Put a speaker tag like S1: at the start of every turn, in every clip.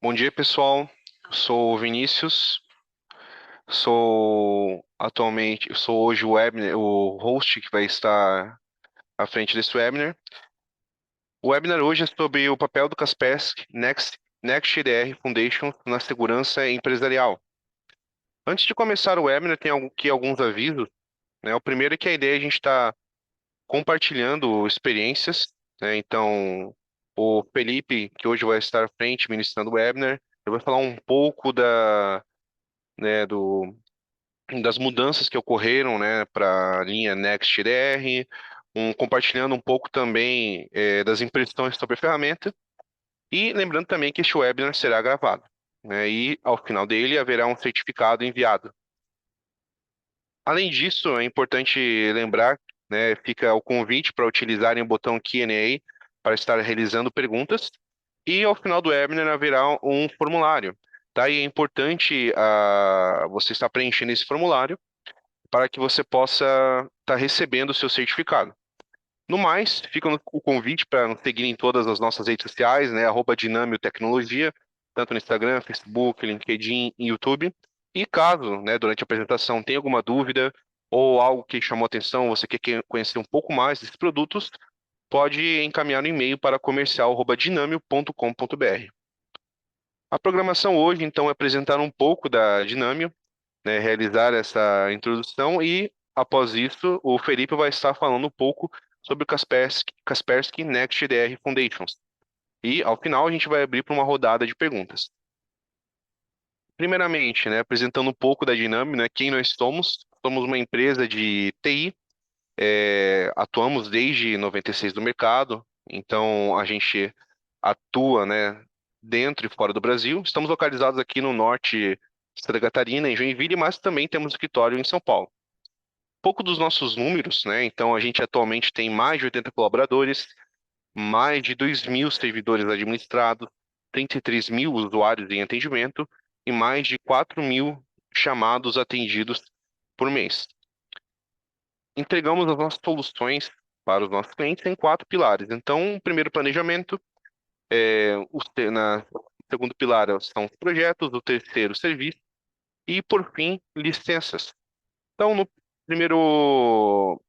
S1: Bom dia, pessoal. Sou o Vinícius. Sou hoje o host que vai estar à frente desse webinar. O webinar hoje é sobre o papel do Kaspersky Next GDR Foundation na segurança empresarial. Antes de começar o webinar, tem aqui alguns avisos, né? O primeiro é que a ideia é a gente estar compartilhando experiências, né? Então, o Felipe, que hoje vai estar à frente ministrando o webinar, ele vai falar um pouco né, das mudanças que ocorreram, né, para a linha NextDR, compartilhando um pouco também das impressões sobre a ferramenta, e lembrando também que este webinar será gravado, né, e ao final dele haverá um certificado enviado. Além disso, é importante lembrar, né, fica o convite para utilizarem o botão Q&A para estar realizando perguntas, e ao final do webinar haverá um formulário, tá? E é importante você estar preenchendo esse formulário para que você possa estar recebendo o seu certificado. No mais, fica o convite para nos seguir em todas as nossas redes sociais, né? @Dinamio Tecnologia, tanto no Instagram, Facebook, LinkedIn e YouTube. E caso, né, durante a apresentação tenha alguma dúvida ou algo que chamou atenção, você quer conhecer um pouco mais desses produtos, pode encaminhar um e-mail para comercial@dinamio.com.br. A programação hoje, então, é apresentar um pouco da Dinamio, né, realizar essa introdução e, após isso, o Felipe vai estar falando um pouco sobre o Kaspersky Next GDR Foundations. E, ao final, a gente vai abrir para uma rodada de perguntas. Primeiramente, né, apresentando um pouco da Dinâmica, né, quem nós somos. Somos uma empresa de TI, atuamos desde 96 no mercado, então a gente atua, né, dentro e fora do Brasil. Estamos localizados aqui no norte de Santa Catarina, em Joinville, mas também temos escritório em São Paulo. Pouco dos nossos números, né? Então, a gente atualmente tem mais de 80 colaboradores, mais de 2.000 servidores administrados, 33 mil usuários em atendimento e mais de 4.000 chamados atendidos por mês. Entregamos as nossas soluções para os nossos clientes em quatro pilares. Então, o primeiro, planejamento, o segundo pilar são os projetos, o terceiro, serviço e, por fim, licenças. Então, no primeiro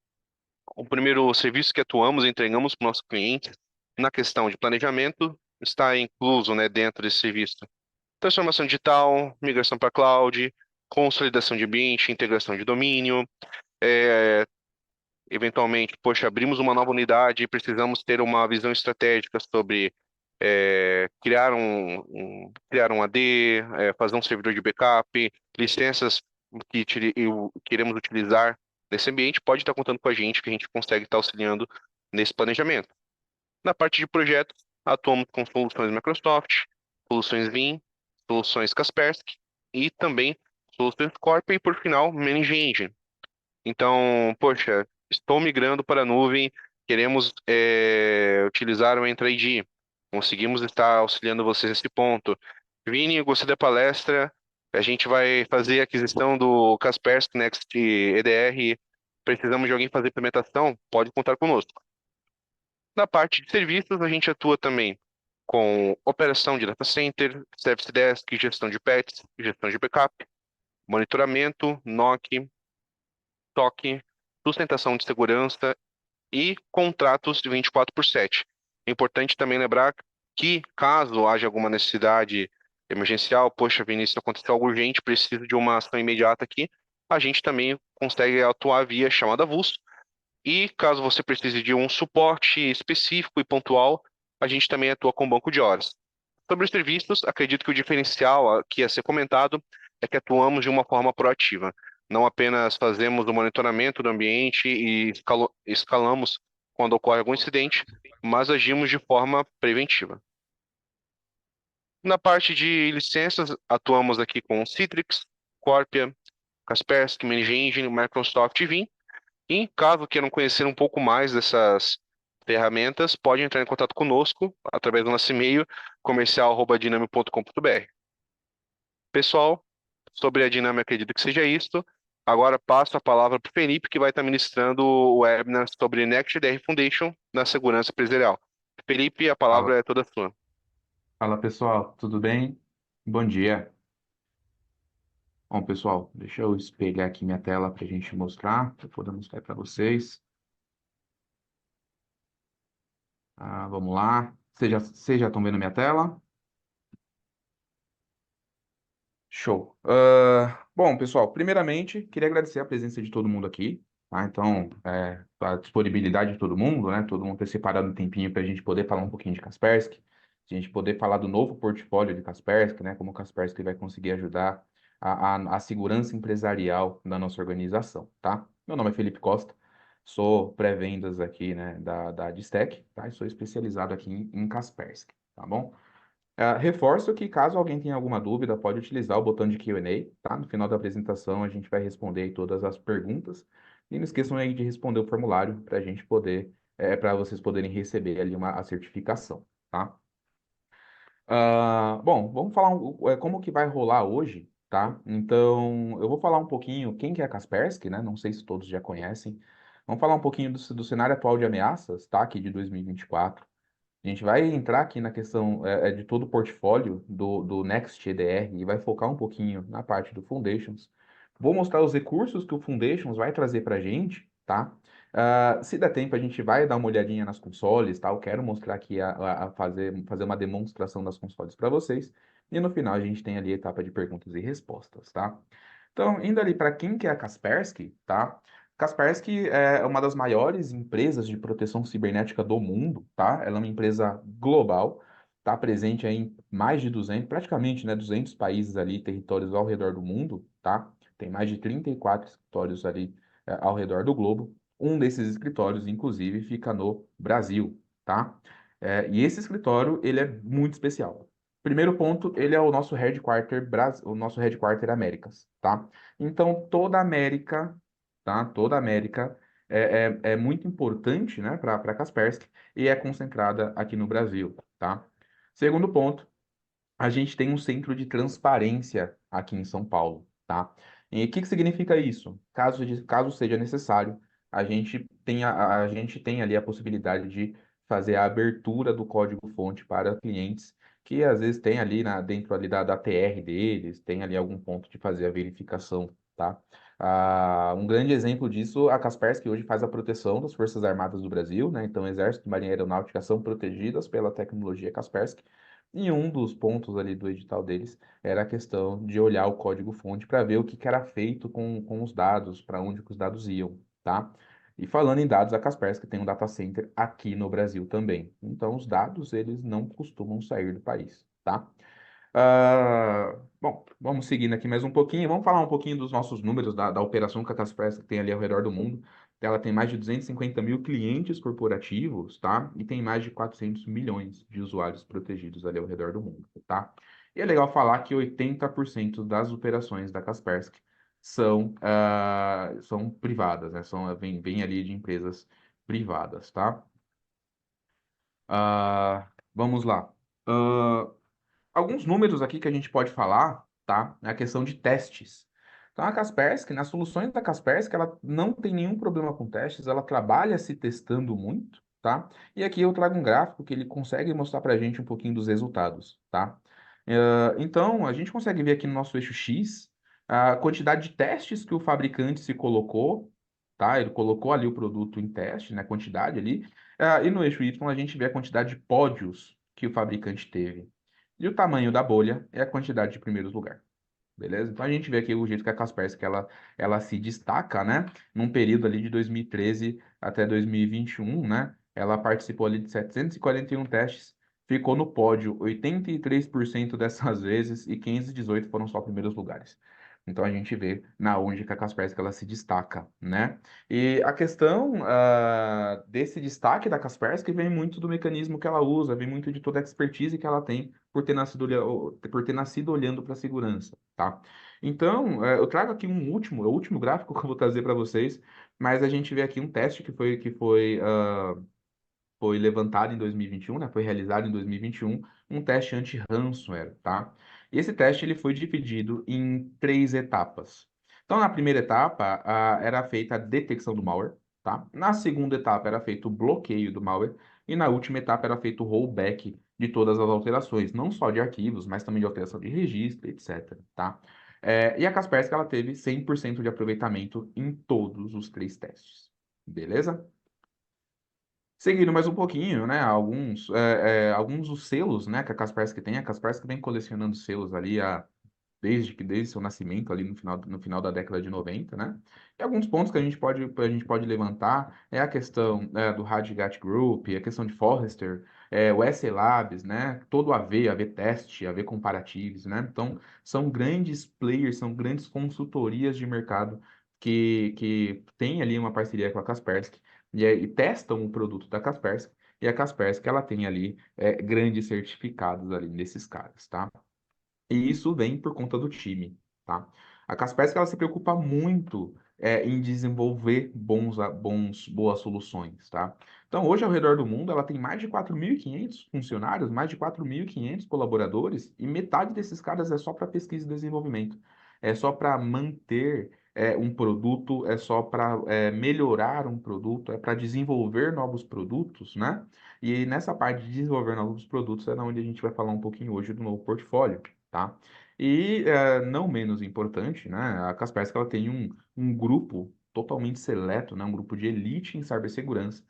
S1: O primeiro serviço que atuamos e entregamos para o nosso cliente na questão de planejamento está incluso, né, dentro desse serviço. Transformação digital, migração para cloud, consolidação de ambiente, integração de domínio. é, Eventualmente, poxa, abrimos uma nova unidade e precisamos ter uma visão estratégica sobre criar um AD, fazer um servidor de backup, licenças que iremos utilizar nesse ambiente, pode estar contando com a gente, que a gente consegue estar auxiliando nesse planejamento. Na parte de projetos, atuamos com soluções Microsoft, soluções Vim, soluções Kaspersky e também soluções Corp e, por final, Managed Engine. Então, poxa, estou migrando para a nuvem, queremos utilizar o Entra ID. Conseguimos estar auxiliando vocês nesse ponto. Vini, eu gostei da palestra. A gente vai fazer a aquisição do Kaspersky Next EDR. Precisamos de alguém fazer implementação? Pode contar conosco. Na parte de serviços, a gente atua também com operação de data center, service desk, gestão de pets, gestão de backup, monitoramento, NOC, TOC, sustentação de segurança e contratos de 24/7. É importante também lembrar que, caso haja alguma necessidade emergencial, poxa, Vinícius, aconteceu algo urgente, preciso de uma ação imediata aqui, a gente também consegue atuar via chamada avulso. E caso você precise de um suporte específico e pontual, a gente também atua com banco de horas. Sobre os serviços, acredito que o diferencial que a ser comentado é que atuamos de uma forma proativa. Não apenas fazemos o monitoramento do ambiente e escalamos quando ocorre algum incidente, mas agimos de forma preventiva. Na parte de licenças, atuamos aqui com Citrix, Corpia, Kaspersky, Managed Engine, Microsoft e Vim. E caso queiram conhecer um pouco mais dessas ferramentas, pode entrar em contato conosco através do nosso e-mail comercial@dinamio.com.br. Pessoal, sobre a dinâmica, acredito que seja isto. Agora passo a palavra para o Felipe, que vai estar ministrando o webinar sobre NextDR Foundation na segurança empresarial. Felipe, a palavra
S2: Fala,
S1: é toda sua.
S2: fala pessoal, tudo bem? Bom dia. Bom, pessoal, deixa eu espelhar aqui minha tela para a gente mostrar, para poder mostrar para vocês. Vamos lá. Vocês já estão vendo minha tela? Show. Bom, pessoal, primeiramente, queria agradecer a presença de todo mundo aqui, tá? Então, a disponibilidade de todo mundo, né? Todo mundo ter separado um tempinho para a gente poder falar um pouquinho de Kaspersky, a gente poder falar do novo portfólio de Kaspersky, né? Como o Kaspersky vai conseguir ajudar a segurança empresarial da nossa organização, tá? Meu nome é Felipe Costa, sou pré-vendas aqui, né, da Distec, tá? E sou especializado aqui em Kaspersky, tá bom? Reforço que caso alguém tenha alguma dúvida, pode utilizar o botão de Q&A, tá? No final da apresentação a gente vai responder aí todas as perguntas. E não esqueçam aí de responder o formulário para a gente poder, para vocês poderem receber ali a certificação, tá? Bom, vamos falar como que vai rolar hoje, tá? Então, eu vou falar um pouquinho quem que é a Kaspersky, né? Não sei se todos já conhecem. Vamos falar um pouquinho do cenário atual de ameaças, tá? Aqui de 2024. A gente vai entrar aqui na questão de todo o portfólio do Next EDR e vai focar um pouquinho na parte do Foundations. Vou mostrar os recursos que o Foundations vai trazer para a gente, tá? Se der tempo, a gente vai dar uma olhadinha nas consoles, tá? Eu quero mostrar aqui fazer uma demonstração das consoles para vocês. E no final a gente tem ali a etapa de perguntas e respostas, tá? Então, indo ali para quem que é a Kaspersky, tá? Kaspersky é uma das maiores empresas de proteção cibernética do mundo, tá? Ela é uma empresa global, tá presente aí em mais de 200, praticamente, né, 200 países ali, territórios ao redor do mundo, tá? Tem mais de 34 escritórios ali ao redor do globo. Um desses escritórios, inclusive, fica no Brasil, tá? E esse escritório, ele é muito especial. Primeiro ponto, ele é o nosso headquarter, o nosso headquarter Américas, tá? Então, toda a América, tá? Toda a América é muito importante, né, para a Kaspersky e é concentrada aqui no Brasil, tá? Segundo ponto, a gente tem um centro de transparência aqui em São Paulo, tá? E o que que significa isso? Caso seja necessário, a gente tem ali a possibilidade de fazer a abertura do código-fonte para clientes que às vezes tem ali dentro ali da TR deles, tem ali algum ponto de fazer a verificação, tá? Um grande exemplo disso, a Kaspersky hoje faz a proteção das Forças Armadas do Brasil, né? Então, Exército e Marinha Aeronáutica são protegidas pela tecnologia Kaspersky. E um dos pontos ali do edital deles era a questão de olhar o código-fonte para ver o que era feito com os dados, para onde que os dados iam, tá? E falando em dados, a Kaspersky tem um data center aqui no Brasil também. Então, os dados, eles não costumam sair do país, tá? Bom, vamos seguindo aqui mais um pouquinho. Vamos falar um pouquinho dos nossos números da operação que a Kaspersky tem ali ao redor do mundo. Ela tem mais de 250 mil clientes corporativos, tá? E tem mais de 400 milhões de usuários protegidos ali ao redor do mundo, tá? E é legal falar que 80% das operações da Kaspersky são privadas, né? Vem ali de empresas privadas, tá? Vamos lá. Ah, Alguns números aqui que a gente pode falar, tá? É a questão de testes. Então, a Kaspersky, nas soluções da Kaspersky, ela não tem nenhum problema com testes, ela trabalha se testando muito, tá? E aqui eu trago um gráfico que ele consegue mostrar para a gente um pouquinho dos resultados, tá? Então, a gente consegue ver aqui no nosso eixo X a quantidade de testes que o fabricante se colocou, tá? Ele colocou ali o produto em teste, né? Quantidade ali. E no eixo Y a gente vê a quantidade de pódios que o fabricante teve. E o tamanho da bolha é a quantidade de primeiros lugares. Beleza? Então a gente vê aqui o jeito que a Kaspersky ela se destaca, né? Num período ali de 2013 até 2021, né? Ela participou ali de 741 testes, ficou no pódio 83% dessas vezes e 518 foram só primeiros lugares. Então a gente vê na onde que a Kaspersky ela se destaca, né? E a questão desse destaque da Kaspersky vem muito do mecanismo que ela usa, vem muito de toda a expertise que ela tem por ter nascido olhando para a segurança, tá? Então, eu trago aqui é o último gráfico que eu vou trazer para vocês, mas a gente vê aqui um teste que foi levantado em 2021, né? Foi realizado em 2021, um teste anti-ransomware, tá? E esse teste ele foi dividido em três etapas. Então, na primeira etapa, era feita a detecção do malware, tá? Na segunda etapa, era feito o bloqueio do malware. e na última etapa era feito o rollback de todas as alterações, não só de arquivos, mas também de alteração de registro, etc, tá? E a Kaspersky, ela teve 100% de aproveitamento em todos os 3 testes, beleza? Seguindo mais um pouquinho, né, alguns dos selos, né, que a Kaspersky vem colecionando selos ali desde seu nascimento, ali no final da década de 90, né? E alguns pontos que a gente pode levantar é a questão do Radgat Group, a questão de Forrester, o SE Labs, né? Todo o AV Test, AV Comparatives, né? Então, são grandes players, são grandes consultorias de mercado que têm ali uma parceria com a Kaspersky e testam o produto da Kaspersky, e a Kaspersky, ela tem ali grandes certificados ali nesses caras, tá? E isso vem por conta do time, tá? A Kaspersky, ela se preocupa muito em desenvolver boas soluções, tá? Então, hoje, ao redor do mundo, ela tem mais de 4.500 funcionários, mais de 4.500 colaboradores, e metade desses caras é só para pesquisa e desenvolvimento. É só para manter um produto, é só para melhorar um produto, é para desenvolver novos produtos, né? E nessa parte de desenvolver novos produtos é onde a gente vai falar um pouquinho hoje do novo portfólio, tá? E não menos importante, né? A Kaspersky, ela tem um grupo totalmente seleto, né? Um grupo de elite em cibersegurança,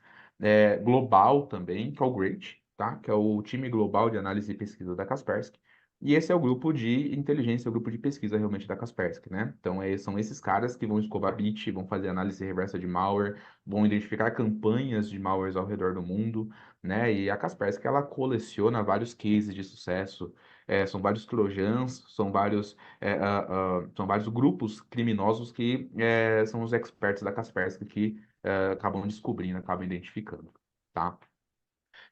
S2: global também, que é o GREAT, tá? Que é o time global de análise e pesquisa da Kaspersky. E esse é o grupo de inteligência, o grupo de pesquisa realmente da Kaspersky, né? Então, são esses caras que vão escovar bit, vão fazer análise reversa de malware, vão identificar campanhas de malwares ao redor do mundo, né? E a Kaspersky, ela coleciona vários cases de sucesso, são vários trojans, são vários grupos criminosos que são os experts da Kaspersky que acabam descobrindo, acabam identificando, tá?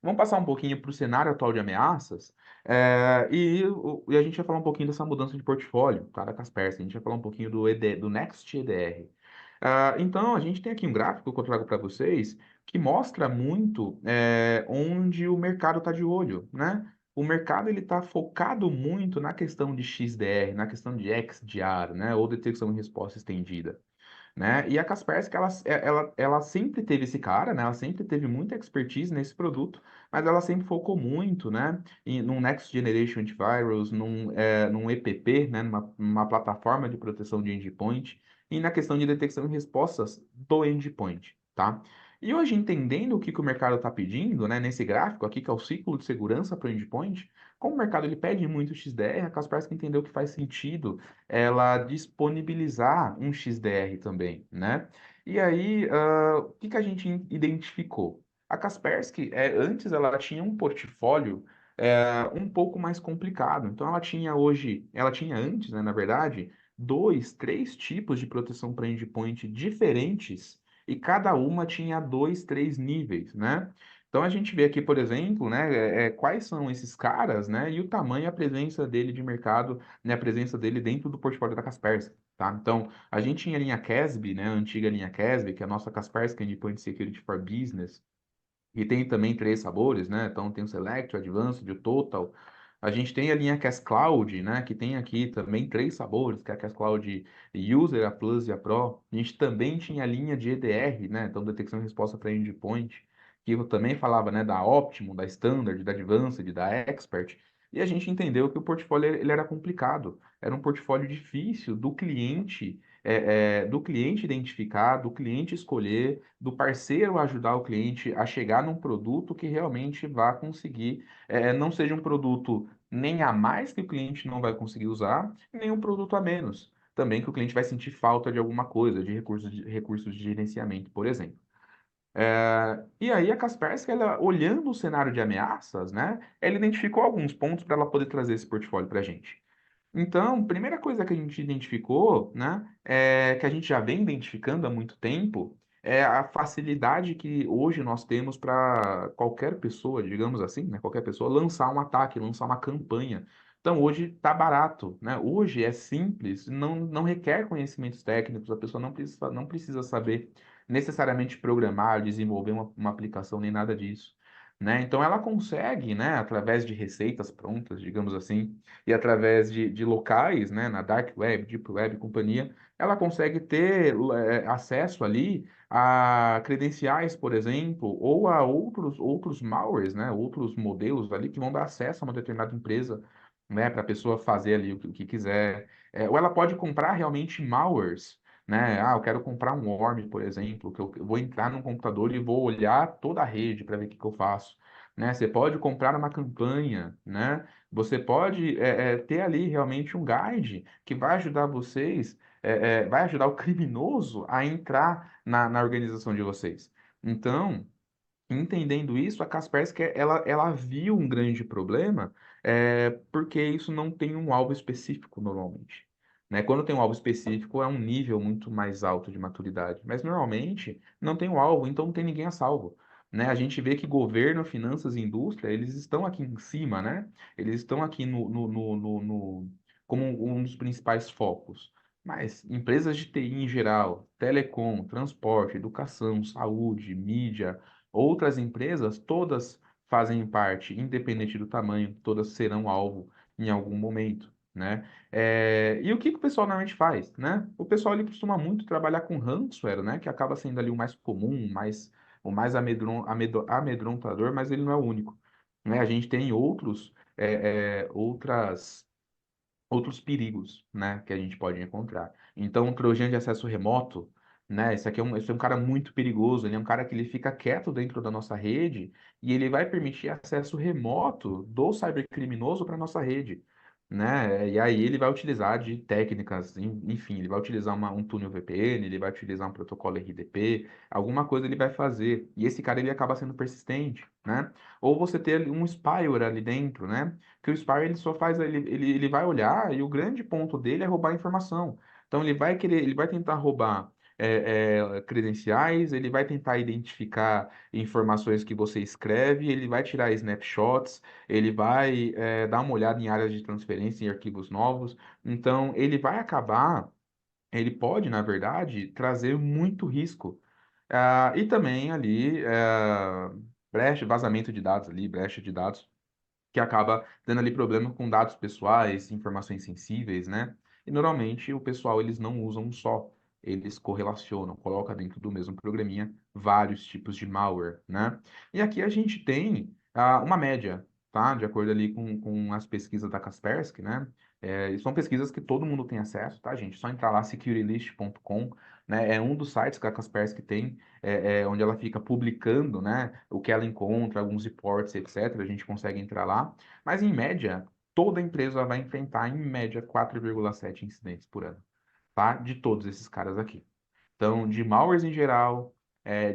S2: Vamos passar um pouquinho para o cenário atual de ameaças, e a gente vai falar um pouquinho dessa mudança de portfólio, tá, da Kaspersky. A gente vai falar um pouquinho do Next EDR. Então, a gente tem aqui um gráfico que eu trago para vocês que mostra muito onde o mercado está de olho, né? O mercado ele está focado muito na questão de XDR, na questão de XDR, né? Ou detecção e resposta estendida, né? E a Kaspersky, ela sempre teve esse cara, né? Ela sempre teve muita expertise nesse produto, mas ela sempre focou muito, né? Num Next Generation Antivirus, num EPP, né? Numa plataforma de proteção de endpoint, e na questão de detecção e respostas do endpoint, tá? E hoje, entendendo o que o mercado está pedindo, né? Nesse gráfico aqui, que é o ciclo de segurança para o endpoint, como o mercado ele pede muito XDR, a Kaspersky entendeu que faz sentido ela disponibilizar um XDR também, né? E aí, o que que a gente identificou? A Kaspersky, antes ela tinha um portfólio um pouco mais complicado. Então ela tinha antes, né, na verdade, dois, três tipos de proteção para endpoint diferentes e cada uma tinha dois, três níveis, né? Então a gente vê aqui, por exemplo, né, quais são esses caras, né, e o tamanho e a presença dele de mercado, né, a presença dele dentro do portfólio da Kaspersky, tá? Então, a gente tinha a linha CASB, né, a antiga linha CASB, que é a nossa Kaspersky Endpoint Security for Business, e tem também 3 sabores, né? Então, tem o Select, o Advanced, o Total. A gente tem a linha Cas Cloud, né, que tem aqui também 3 sabores, que é a Cas Cloud User, a Plus e a Pro. A gente também tinha a linha de EDR, né, então detecção e resposta para endpoint, que eu também falava, né, da Optimum, da Standard, da Advanced, da Expert. E a gente entendeu que o portfólio ele era complicado, era um portfólio difícil do cliente identificar, do cliente escolher, do parceiro ajudar o cliente a chegar num produto que realmente vá conseguir, não seja um produto nem a mais que o cliente não vai conseguir usar, nem um produto a menos. Também que o cliente vai sentir falta de alguma coisa, de recursos de gerenciamento, por exemplo. E aí a Kaspersky, ela, olhando o cenário de ameaças, né, ela identificou alguns pontos para ela poder trazer esse portfólio para a gente. Então, primeira coisa que a gente identificou, né, que a gente já vem identificando há muito tempo, é a facilidade que hoje nós temos para qualquer pessoa, digamos assim, né, qualquer pessoa lançar um ataque, lançar uma campanha. Então, hoje está barato, né? Hoje é simples, não requer conhecimentos técnicos, a pessoa não precisa saber necessariamente programar, desenvolver uma aplicação, nem nada disso. né? Então ela consegue, né, através de receitas prontas, digamos assim, e através de locais, né, na Dark Web, Deep Web e companhia, ela consegue ter acesso ali a credenciais, por exemplo, ou a outros malwares, né, outros modelos ali que vão dar acesso a uma determinada empresa, né, para a pessoa fazer ali o que quiser. Ou ela pode comprar realmente malwares, né? Ah, eu quero comprar um Worm, por exemplo, que eu vou entrar no computador e vou olhar toda a rede para ver o que que eu faço, né? Você pode comprar uma campanha, né? Você pode ter ali realmente um guide que vai ajudar vocês, vai ajudar o criminoso a entrar na organização de vocês. Então, entendendo isso, a Kaspersky ela viu um grande problema, porque isso não tem um alvo específico normalmente. Né? Quando tem um alvo específico, é um nível muito mais alto de maturidade. Mas normalmente não tem um alvo, então não tem ninguém a salvo. Né? A gente vê que governo, finanças e indústria, eles estão aqui em cima, né? Eles estão aqui como um dos principais focos. Mas empresas de TI em geral, telecom, transporte, educação, saúde, mídia, outras empresas, todas fazem parte, independente do tamanho, todas serão alvo em algum momento, né? E o que que o pessoal normalmente faz, né? O pessoal ele costuma muito trabalhar com ransomware, né? Que acaba sendo ali o mais comum, o mais amedrontador, mas ele não é o único, né? A gente tem outros perigos, né, que a gente pode encontrar. Então, um trojan de acesso remoto, né, esse é um cara muito perigoso, ele é um cara que ele fica quieto dentro da nossa rede e ele vai permitir acesso remoto do cybercriminoso para nossa rede, né? E aí ele vai utilizar de técnicas, enfim, ele vai utilizar um túnel VPN, ele vai utilizar um protocolo RDP, alguma coisa ele vai fazer. E esse cara ele acaba sendo persistente, né? Ou você ter um spyware ali dentro, né? Que o spy ele só faz, ele vai olhar e o grande ponto dele é roubar informação. Então ele vai tentar roubar credenciais, ele vai tentar identificar informações que você escreve, ele vai tirar snapshots, ele vai dar uma olhada em áreas de transferência, em arquivos novos. Então ele pode, na verdade, trazer muito risco. E também ali, vazamento de dados ali, brecha de dados que acaba dando ali problema com dados pessoais, informações sensíveis, né? E normalmente o pessoal eles não usam um só, eles correlacionam, colocam dentro do mesmo programinha vários tipos de malware, né? E aqui a gente tem uma média, tá? De acordo ali com as pesquisas da Kaspersky, né? E são pesquisas que todo mundo tem acesso, tá, gente? Só entrar lá, securitylist.com, né? É um dos sites que a Kaspersky tem, onde ela fica publicando, né, o que ela encontra, alguns reports, etc. A gente consegue entrar lá, mas em média, toda empresa vai enfrentar em média 4,7 incidentes por ano, tá? De todos esses caras aqui. Então, de malwares em geral,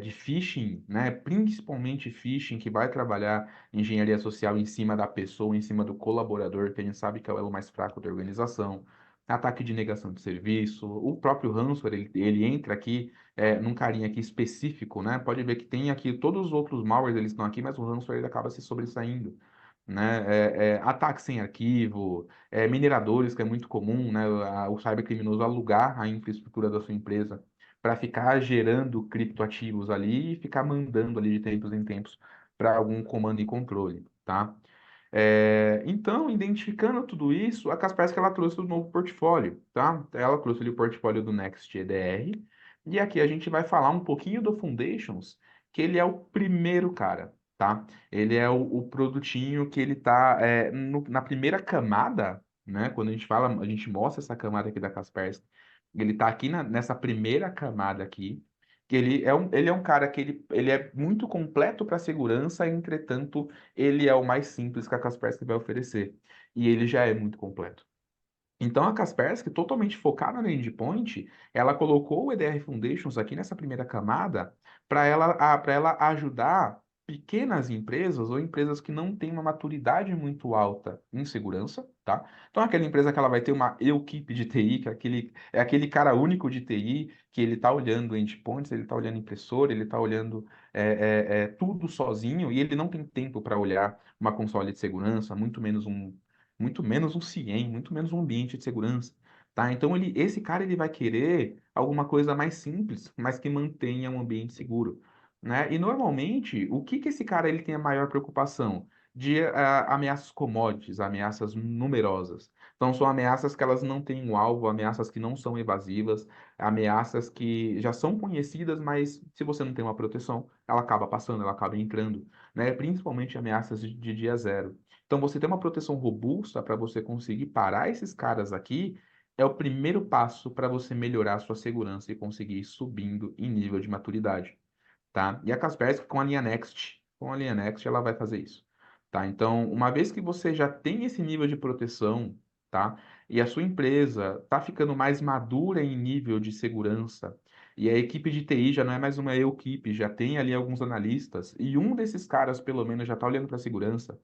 S2: de phishing, né? Principalmente phishing, que vai trabalhar engenharia social em cima da pessoa, em cima do colaborador, que a gente sabe que é o elo mais fraco da organização. Ataque de negação de serviço, o próprio ransomware, ele entra aqui num carinha aqui específico, né? Pode ver que tem aqui, todos os outros malwares eles estão aqui, mas o ransomware ele acaba se sobressaindo, né? Ataque sem arquivo, mineradores, que é muito comum, né? O cybercriminoso alugar a infraestrutura da sua empresa para ficar gerando criptoativos ali e ficar mandando ali de tempos em tempos para algum comando e controle, tá? Então, identificando tudo isso, a Kaspersky ela trouxe um novo portfólio, tá? Ela trouxe ali o portfólio do Next EDR, e aqui a gente vai falar um pouquinho do Foundations, que ele é o primeiro cara, tá? Ele é o produtinho que ele tá na primeira camada, né? Quando a gente fala, a gente mostra essa camada aqui da Kaspersky, ele tá aqui nessa primeira camada aqui, que ele é um cara que ele é muito completo para segurança, entretanto, ele é o mais simples que a Kaspersky vai oferecer. E ele já é muito completo. Então, a Kaspersky, totalmente focada no endpoint, ela colocou o EDR Foundations aqui nessa primeira camada para ela ajudar pequenas empresas ou empresas que não têm uma maturidade muito alta em segurança, tá? Então, aquela empresa que ela vai ter uma equipe de TI, que é aquele cara único de TI, que ele está olhando endpoints, ele está olhando impressora, ele está olhando tudo sozinho e ele não tem tempo para olhar uma console de segurança, muito menos um CIEM, muito menos um ambiente de segurança, tá? Então esse cara ele vai querer alguma coisa mais simples, mas que mantenha um ambiente seguro. né? E normalmente, o que que esse cara ele tem a maior preocupação? De ameaças commodities, ameaças numerosas. Então, são ameaças que elas não têm um alvo, ameaças que não são evasivas, ameaças que já são conhecidas, mas se você não tem uma proteção, ela acaba passando, ela acaba entrando, né? Principalmente ameaças de dia zero. Então, você ter uma proteção robusta para você conseguir parar esses caras aqui é o primeiro passo para você melhorar a sua segurança e conseguir ir subindo em nível de maturidade, tá? E a Kaspersky com a linha Next, ela vai fazer isso, tá? Então, uma vez que você já tem esse nível de proteção, tá? E a sua empresa tá ficando mais madura em nível de segurança, e a equipe de TI já não é mais uma equipe, já tem ali alguns analistas, e um desses caras, pelo menos, já está olhando para a segurança,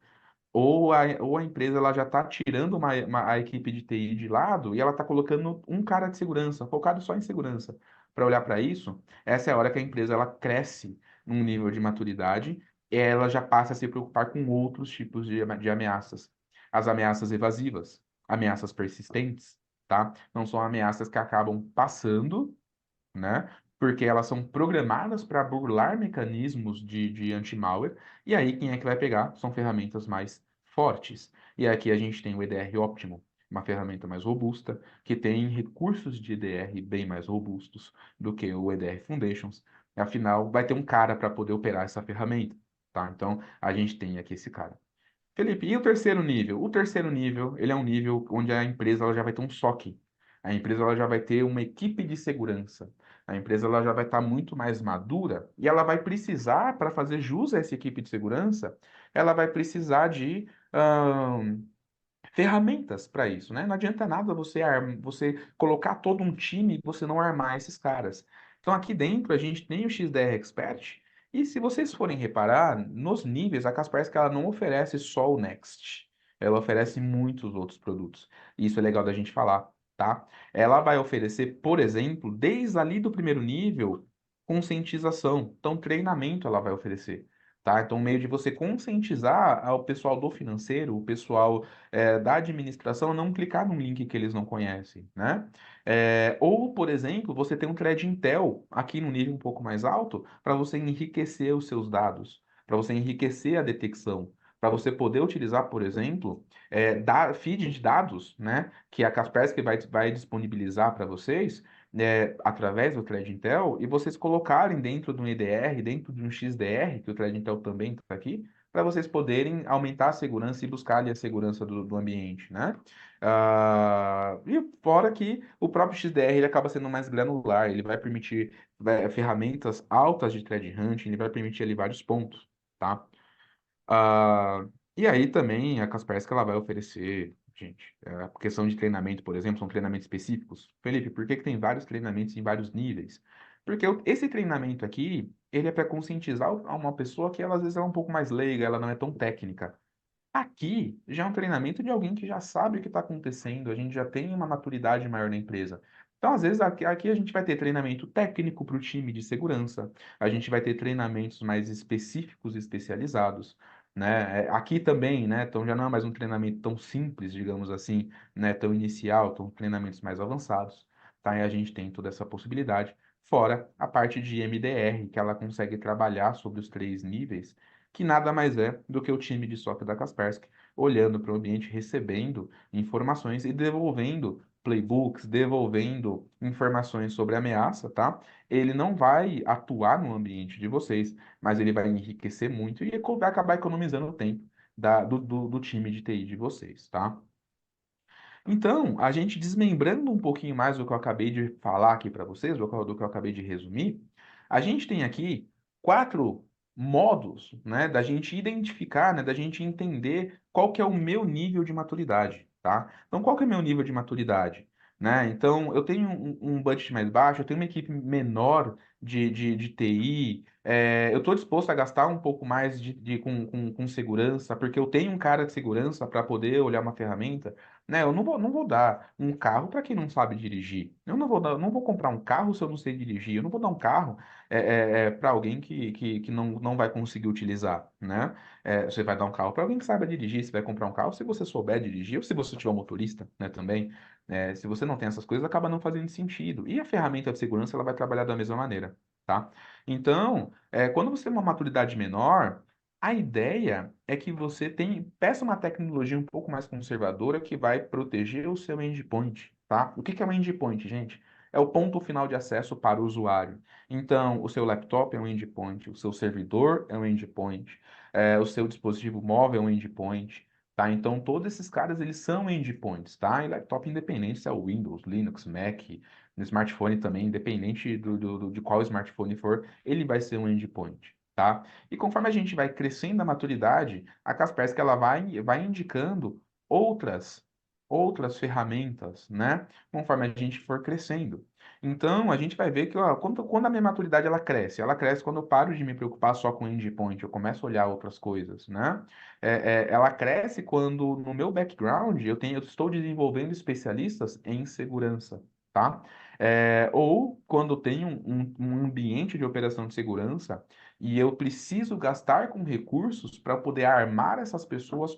S2: ou a empresa ela já está tirando a equipe de TI de lado e ela está colocando um cara de segurança, focado só em segurança. Para olhar para isso, essa é a hora que a empresa ela cresce num nível de maturidade e ela já passa a se preocupar com outros tipos de ameaças. As ameaças evasivas, ameaças persistentes, tá? Não são ameaças que acabam passando, né? Porque elas são programadas para burlar mecanismos de anti-malware, e aí quem é que vai pegar? São ferramentas mais fortes. E aqui a gente tem o EDR Optimum, uma ferramenta mais robusta, que tem recursos de EDR bem mais robustos do que o EDR Foundations. Afinal, vai ter um cara para poder operar essa ferramenta, tá? Então, a gente tem aqui esse cara. Felipe, e o terceiro nível? O terceiro nível, ele é um nível onde a empresa ela já vai ter um SOC. A empresa ela já vai ter uma equipe de segurança. A empresa ela já vai estar muito mais madura e ela vai precisar, para fazer jus a essa equipe de segurança, ela vai precisar de ferramentas para isso, né? Não adianta nada você colocar todo um time e você não armar esses caras. Então aqui dentro a gente tem o XDR Expert e se vocês forem reparar, nos níveis a Kaspersky ela não oferece só o Next. Ela oferece muitos outros produtos. E isso é legal da gente falar, tá? Ela vai oferecer, por exemplo, desde ali do primeiro nível, conscientização. Então treinamento ela vai oferecer. Tá? Então, meio de você conscientizar o pessoal do financeiro, o pessoal da administração a não clicar num link que eles não conhecem, né? Ou, por exemplo, você tem um thread Intel aqui no nível um pouco mais alto para você enriquecer os seus dados, para você enriquecer a detecção, para você poder utilizar, por exemplo, feed de dados, né? Que a Kaspersky vai disponibilizar para vocês. Através do Thread Intel e vocês colocarem dentro de um EDR, dentro de um XDR, que o Thread Intel também está aqui, para vocês poderem aumentar a segurança e buscar ali a segurança do ambiente, né? E fora que o próprio XDR ele acaba sendo mais granular, ele vai permitir ferramentas altas de thread hunting, ele vai permitir ali vários pontos, tá? Ah, e aí também a Kaspersky ela vai oferecer, gente, a questão de treinamento, por exemplo, são treinamentos específicos. Felipe, por que que tem vários treinamentos em vários níveis? Porque esse treinamento aqui, ele é para conscientizar uma pessoa que ela às vezes é um pouco mais leiga, ela não é tão técnica. Aqui já é um treinamento de alguém que já sabe o que está acontecendo, a gente já tem uma maturidade maior na empresa. Então, às vezes, aqui a gente vai ter treinamento técnico para o time de segurança, a gente vai ter treinamentos mais específicos e especializados, né? Aqui também, né? Então, já não é mais um treinamento tão simples, digamos assim, né? Tão inicial, tão treinamentos mais avançados, tá? E a gente tem toda essa possibilidade. Fora a parte de MDR, que ela consegue trabalhar sobre os três níveis que nada mais é do que o time de SOC da Kaspersky, olhando para o ambiente, recebendo informações e devolvendo playbooks, devolvendo informações sobre a ameaça, tá? Ele não vai atuar no ambiente de vocês, mas ele vai enriquecer muito e vai acabar economizando o tempo do time de TI de vocês, tá? Então, a gente desmembrando um pouquinho mais do que eu acabei de falar aqui para vocês, do que eu acabei de resumir, a gente tem aqui quatro modos, né, da gente identificar, né, da gente entender qual que é o meu nível de maturidade, tá? Então, qual que é o meu nível de maturidade? Né? Então, eu tenho um budget mais baixo, eu tenho uma equipe menor de TI, eu estou disposto a gastar um pouco mais com segurança, porque eu tenho um cara de segurança para poder olhar uma ferramenta, né? Eu não vou dar um carro para quem não sabe dirigir. Eu não vou comprar um carro se eu não sei dirigir. Eu não vou dar um carro para alguém que não vai conseguir utilizar, né? Você vai dar um carro para alguém que saiba dirigir. Você vai comprar um carro se você souber dirigir ou se você tiver um motorista, né? Também. Se você não tem essas coisas, acaba não fazendo sentido. E a ferramenta de segurança ela vai trabalhar da mesma maneira. agora, tá? Então, quando você tem uma maturidade menor, a ideia é que você peça uma tecnologia um pouco mais conservadora que vai proteger o seu endpoint, tá? O que que é um endpoint, gente? É o ponto final de acesso para o usuário. Então, o seu laptop é um endpoint, o seu servidor é um endpoint, o seu dispositivo móvel é um endpoint, tá? Então, todos esses caras, eles são endpoints, tá? E laptop independente se é o Windows, Linux, Mac, no smartphone também, independente de qual smartphone for, ele vai ser um endpoint, tá? E conforme a gente vai crescendo a maturidade, a Kaspersky ela vai indicando outras outras ferramentas, né? Conforme a gente for crescendo. Então, a gente vai ver que ó, quando a minha maturidade ela cresce quando eu paro de me preocupar só com endpoint, eu começo a olhar outras coisas, né? Ela cresce quando no meu background eu estou desenvolvendo especialistas em segurança, tá? Ou quando eu tenho um ambiente de operação de segurança e eu preciso gastar com recursos para poder armar essas pessoas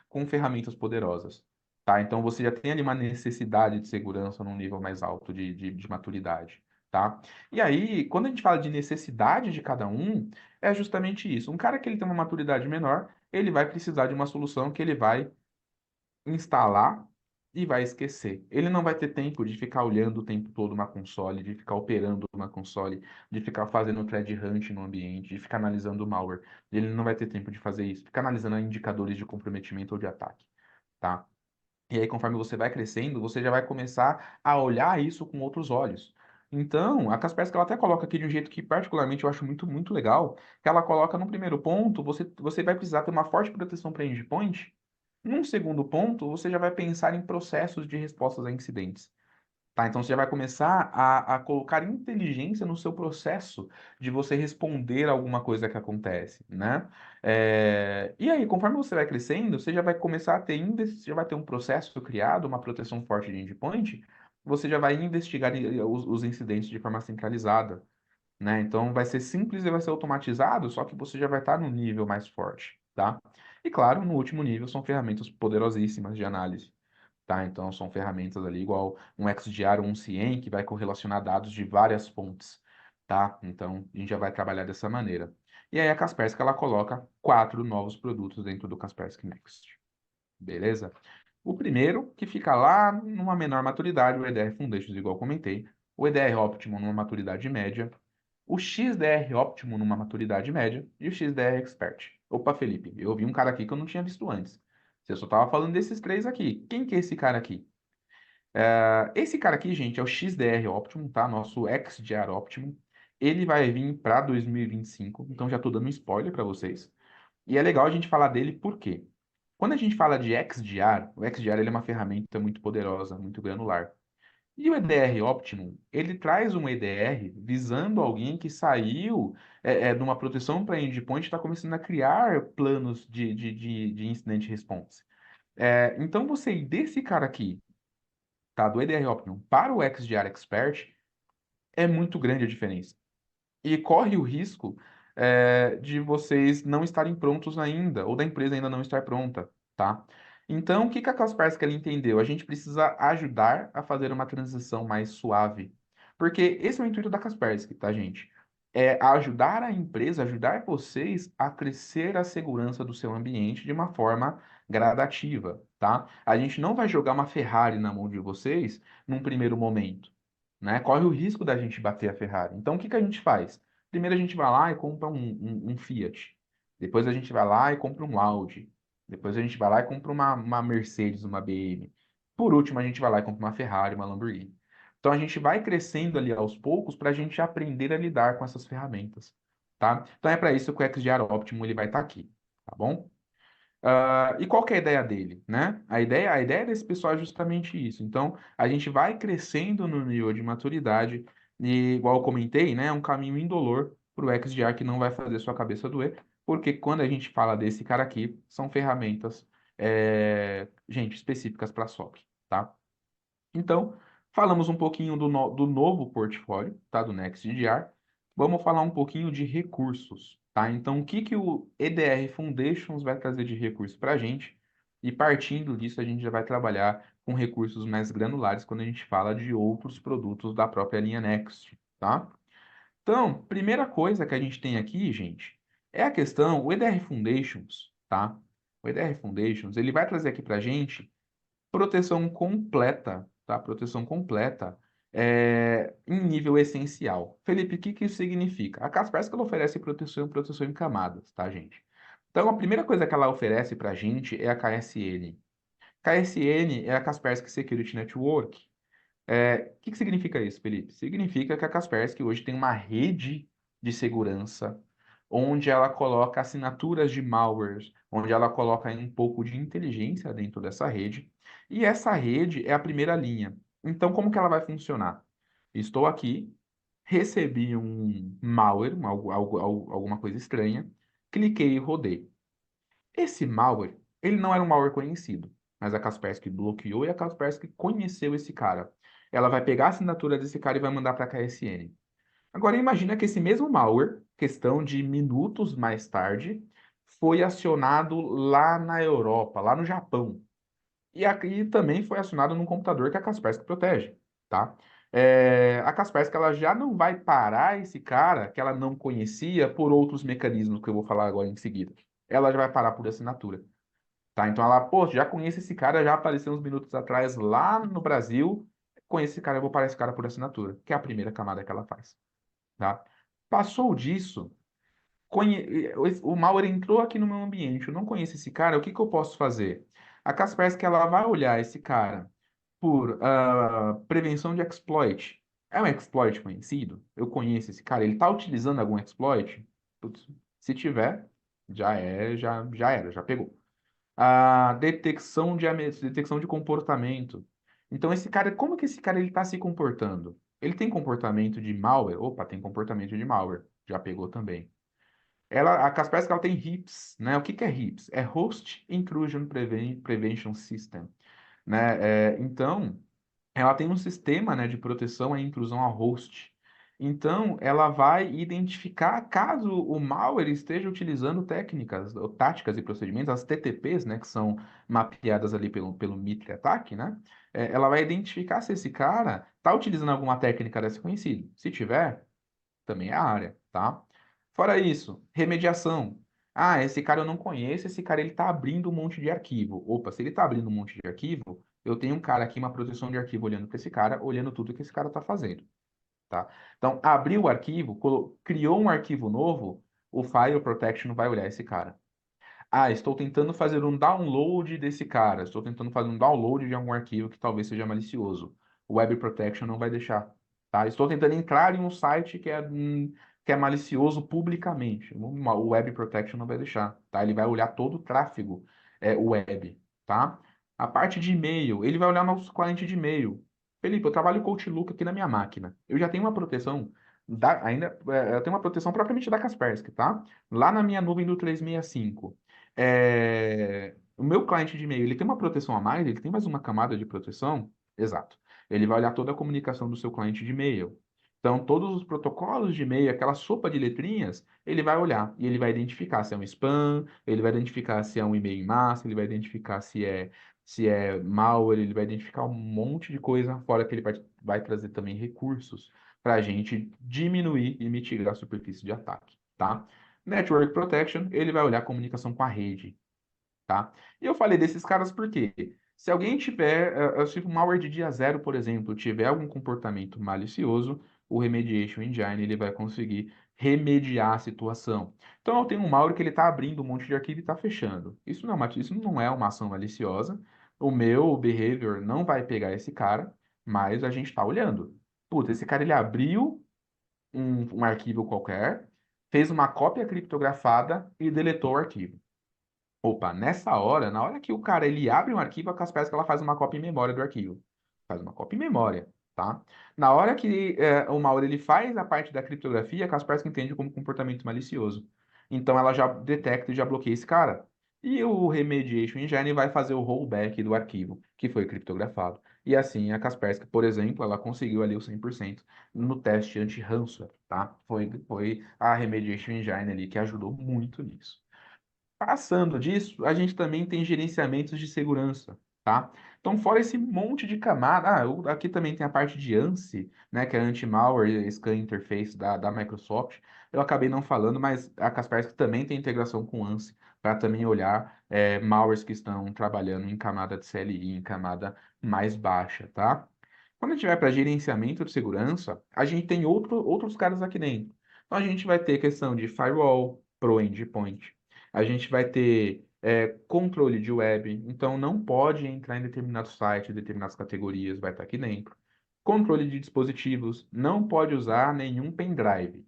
S2: com ferramentas poderosas. Tá? Então você já tem ali uma necessidade de segurança num nível mais alto de maturidade. Tá? E aí, quando a gente fala de necessidade de cada um, é justamente isso. Um cara que ele tem uma maturidade menor, ele vai precisar de uma solução que ele vai instalar e vai esquecer. Ele não vai ter tempo de ficar olhando o tempo todo uma console, de ficar operando uma console, de ficar fazendo thread hunt no ambiente, de ficar analisando o malware. Ele não vai ter tempo de fazer isso, ficar analisando indicadores de comprometimento ou de ataque, tá? E aí, conforme você vai crescendo, você já vai começar a olhar isso com outros olhos. Então, a Kaspersky ela até coloca aqui de um jeito que particularmente eu acho muito, muito legal, que ela coloca no primeiro ponto, você vai precisar ter uma forte proteção para endpoint. Num segundo ponto, você já vai pensar em processos de respostas a incidentes. Tá? Então você já vai começar a colocar inteligência no seu processo de você responder a alguma coisa que acontece, né? E aí, conforme você vai crescendo, você já vai começar a ter, já vai ter um processo criado, uma proteção forte de endpoint, você já vai investigar os incidentes de forma centralizada, né? Então vai ser simples e vai ser automatizado, só que você já vai estar no nível mais forte, tá? E claro, no último nível são ferramentas poderosíssimas de análise. Tá? Então, são ferramentas ali igual um XDR ou um CIEM, que vai correlacionar dados de várias fontes, tá? Então, a gente já vai trabalhar dessa maneira. E aí, a Kaspersky, ela coloca 4 novos produtos dentro do Kaspersky Next, beleza? O primeiro, que fica lá numa menor maturidade, o EDR Foundations, igual eu comentei, o EDR Optimum numa maturidade média, o XDR Optimum numa maturidade média e o XDR Expert. Opa, Felipe, eu vi um cara aqui que eu não tinha visto antes. Você só estava falando desses três aqui. Quem que é esse cara aqui? Esse cara aqui, gente, é o XDR Optimum, tá? Nosso XDR Optimum. Ele vai vir para 2025, então já estou dando um spoiler para vocês. E é legal a gente falar dele por quê? Quando a gente fala de XDR, o XDR ele é uma ferramenta muito poderosa, muito granular. E o EDR Optimum, ele traz um EDR visando alguém que saiu de uma proteção para endpoint e está começando a criar planos de incident response. Então, você ir desse cara aqui, tá, do EDR Optimum para o XDR Expert, é muito grande a diferença. E corre o risco de vocês não estarem prontos ainda, ou da empresa ainda não estar pronta, tá? Então, o que que a Kaspersky ela entendeu? A gente precisa ajudar a fazer uma transição mais suave. Porque esse é o intuito da Kaspersky, tá, gente? É ajudar a empresa, ajudar vocês a crescer a segurança do seu ambiente de uma forma gradativa, tá? A gente não vai jogar uma Ferrari na mão de vocês num primeiro momento, né? Corre o risco da gente bater a Ferrari. Então, o que que a gente faz? Primeiro a gente vai lá e compra um Fiat. Depois a gente vai lá e compra um Audi. Depois a gente vai lá e compra uma Mercedes, uma BM. Por último, a gente vai lá e compra uma Ferrari, uma Lamborghini. Então a gente vai crescendo ali aos poucos para a gente aprender a lidar com essas ferramentas, tá? Então é para isso que o XDR Optimum ele vai estar aqui, tá bom? E qual que é a ideia dele, né? A ideia desse pessoal é justamente isso. Então, a gente vai crescendo no nível de maturidade, e, igual eu comentei, né? É um caminho indolor para o XDR que não vai fazer sua cabeça doer, porque quando a gente fala desse cara aqui, são ferramentas, gente, específicas para SOC, tá? Então, falamos um pouquinho do novo portfólio, tá? Do NextDR. Vamos falar um pouquinho de recursos, tá? Então, o que que o EDR Foundations vai trazer de recurso para a gente? E partindo disso, a gente já vai trabalhar com recursos mais granulares quando a gente fala de outros produtos da própria linha Next, tá? Então, primeira coisa que a gente tem aqui, gente, é a questão, o EDR Foundations, tá? O EDR Foundations, ele vai trazer aqui pra gente proteção completa, tá? Proteção completa em nível essencial. Felipe, o que que isso significa? A Kaspersky ela oferece proteção em camadas, tá, gente? Então, a primeira coisa que ela oferece pra gente é a KSN. KSN é a Kaspersky Security Network. O que que significa isso, Felipe? Significa que a Kaspersky hoje tem uma rede de segurança onde ela coloca assinaturas de malwares, onde ela coloca um pouco de inteligência dentro dessa rede, e essa rede é a primeira linha. Então, como que ela vai funcionar? Estou aqui, recebi um malware, alguma coisa estranha, cliquei e rodei. Esse malware, ele não era um malware conhecido, mas a Kaspersky bloqueou e a Kaspersky conheceu esse cara. Ela vai pegar a assinatura desse cara e vai mandar para a KSN. Agora imagina que esse mesmo malware, questão de minutos mais tarde, foi acionado lá na Europa, lá no Japão. E aqui também foi acionado num computador que a Kaspersky protege, tá? A Kaspersky ela já não vai parar esse cara que ela não conhecia por outros mecanismos que eu vou falar agora em seguida. Ela já vai parar por assinatura. Tá, então ela, pô, já conheço esse cara, já apareceu uns minutos atrás lá no Brasil. Conheço esse cara, eu vou parar esse cara por assinatura, que é a primeira camada que ela faz, tá? Passou disso, o malware entrou aqui no meu ambiente, eu não conheço esse cara, o que que eu posso fazer? A Kaspersky ela vai olhar esse cara por prevenção de exploit. É um exploit conhecido? Eu conheço esse cara, ele está utilizando algum exploit? Putz, se tiver, já era, já pegou a detecção de comportamento. Então, esse cara, como que esse cara ele está se comportando? Ele tem comportamento de malware? Opa, tem comportamento de malware. Já pegou também. A Kaspersky ela tem HIPS, né? O que que é HIPS? É Host Intrusion Prevention System, né? Então, ela tem um sistema, né, de proteção à intrusão a host. Então, ela vai identificar caso o malware esteja utilizando técnicas, ou táticas e procedimentos, as TTPs, né, que são mapeadas ali pelo Mitre Attack, né? Ela vai identificar se esse cara está utilizando alguma técnica dessa conhecida. Se tiver, também é a área, tá? Fora isso, remediação. Ah, esse cara eu não conheço, esse cara ele tá abrindo um monte de arquivo. Opa, se ele tá abrindo um monte de arquivo, eu tenho um cara aqui, uma proteção de arquivo olhando para esse cara, olhando tudo que esse cara tá fazendo, tá? Então, abriu o arquivo, criou um arquivo novo, o File Protection vai olhar esse cara. Ah, estou tentando fazer um download desse cara, estou tentando fazer um download de algum arquivo que talvez seja malicioso. O Web Protection não vai deixar, tá? Estou tentando entrar em um site que é malicioso publicamente. O Web Protection não vai deixar, tá? Ele vai olhar todo o tráfego web, tá? A parte de e-mail, ele vai olhar nosso cliente de e-mail. Felipe, eu trabalho com Outlook aqui na minha máquina. Eu já tenho uma proteção eu tenho uma proteção propriamente da Kaspersky, tá? Lá na minha nuvem do 365. O meu cliente de e-mail, ele tem uma proteção a mais, ele tem mais uma camada de proteção? Exato. Ele vai olhar toda a comunicação do seu cliente de e-mail. Então, todos os protocolos de e-mail, aquela sopa de letrinhas, ele vai olhar e ele vai identificar se é um spam, ele vai identificar se é um e-mail em massa, ele vai identificar se é malware, ele vai identificar um monte de coisa, fora que ele vai trazer também recursos para a gente diminuir e mitigar a superfície de ataque, tá? Network Protection, ele vai olhar a comunicação com a rede, tá? E eu falei desses caras porque se alguém tiver, se o malware de dia zero, por exemplo, tiver algum comportamento malicioso, o Remediation Engine ele vai conseguir remediar a situação. Então eu tenho um malware que ele está abrindo um monte de arquivo e está fechando. Isso não é uma ação maliciosa. O meu behavior não vai pegar esse cara, mas a gente está olhando. Puta, esse cara ele abriu um arquivo qualquer, fez uma cópia criptografada e deletou o arquivo. Opa, nessa hora, na hora que o cara ele abre um arquivo, a Kaspersky ela faz uma cópia em memória do arquivo. Faz uma cópia em memória, tá? Na hora que o malware ele faz a parte da criptografia, a Kaspersky entende como comportamento malicioso. Então ela já detecta e já bloqueia esse cara. E o Remediation Engine vai fazer o rollback do arquivo que foi criptografado. E assim a Kaspersky, por exemplo, ela conseguiu ali o 100% no teste anti-ransomware, tá? Foi a Remediation Engine ali que ajudou muito nisso. Passando disso, a gente também tem gerenciamentos de segurança. tá? Então, fora esse monte de camada, aqui também tem a parte de ANSI, né, que é Anti-Malware Scan Interface da Microsoft. Eu acabei não falando, mas a Kaspersky também tem integração com ANSI para também olhar malwares que estão trabalhando em camada de CLI, em camada mais baixa, tá? Quando a gente vai para gerenciamento de segurança, a gente tem outros caras aqui dentro. Então, a gente vai ter questão de firewall, pro endpoint. A gente vai ter controle de web, então não pode entrar em determinados sites, determinadas categorias, vai estar aqui dentro. Controle de dispositivos, não pode usar nenhum pendrive.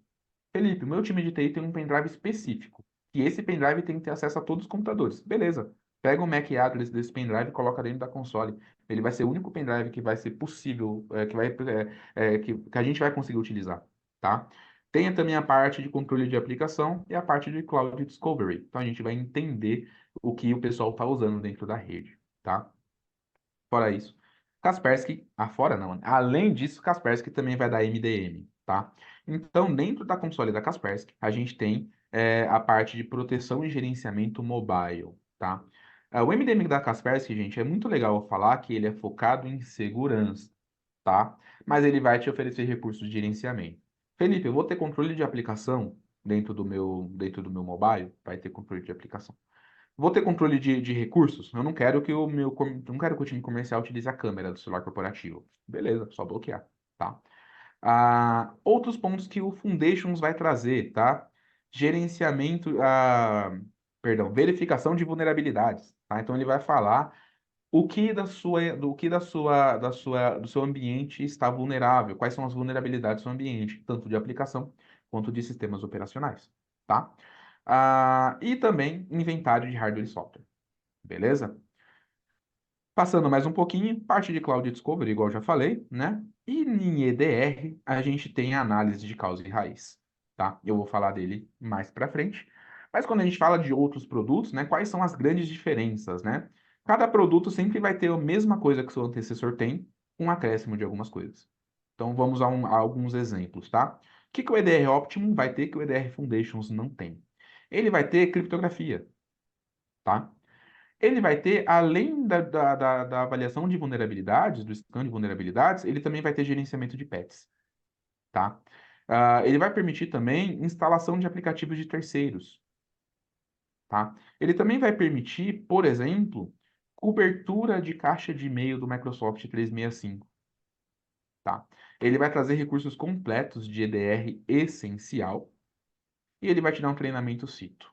S2: Felipe, o meu time de TI tem um pendrive específico, e esse pendrive tem que ter acesso a todos os computadores. Beleza. Pega o MAC address desse pendrive e coloca dentro da console. Ele vai ser o único pendrive que vai ser possível, que a gente vai conseguir utilizar, tá? Tenha também a parte de controle de aplicação e a parte de Cloud Discovery. Então a gente vai entender o que o pessoal está usando dentro da rede, tá? Fora isso, Kaspersky, fora não, né? Além disso, Kaspersky também vai dar MDM, tá? Então, dentro da console da Kaspersky, a gente tem a parte de proteção e gerenciamento mobile, tá? O MDM da Kaspersky, gente, é muito legal falar que ele é focado em segurança, tá? Mas ele vai te oferecer recursos de gerenciamento. Felipe, eu vou ter controle de aplicação dentro do meu mobile? Vai ter controle de aplicação. Vou ter controle de recursos? Eu não quero que o time comercial utilize a câmera do celular corporativo. Beleza, só bloquear, tá? Outros pontos que o Foundations vai trazer, tá? Gerenciamento, perdão, verificação de vulnerabilidades, tá? Então ele vai falar do seu ambiente está vulnerável, quais são as vulnerabilidades do seu ambiente, tanto de aplicação quanto de sistemas operacionais, tá? E também inventário de hardware e software, beleza? Passando mais um pouquinho, parte de Cloud Discovery, igual eu já falei, né? E em EDR, a gente tem a análise de causa e raiz, tá? Eu vou falar dele mais para frente. Mas quando a gente fala de outros produtos, né? Quais são as grandes diferenças, né? Cada produto sempre vai ter a mesma coisa que o seu antecessor tem, com um acréscimo de algumas coisas. Então vamos a alguns exemplos, tá? O que o EDR Optimum vai ter que o EDR Foundations não tem? Ele vai ter criptografia, tá? Ele vai ter, além da avaliação de vulnerabilidades, do scan de vulnerabilidades, ele também vai ter gerenciamento de patches, tá? Ele vai permitir também instalação de aplicativos de terceiros, tá? Ele também vai permitir, por exemplo, cobertura de caixa de e-mail do Microsoft 365, tá? Ele vai trazer recursos completos de EDR essencial e ele vai te dar um treinamento CITO.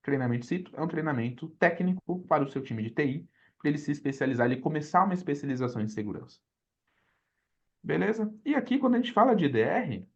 S2: Treinamento CITO é um treinamento técnico para o seu time de TI, para ele se especializar, ele começar uma especialização em segurança. Beleza? E aqui, quando a gente fala de EDR,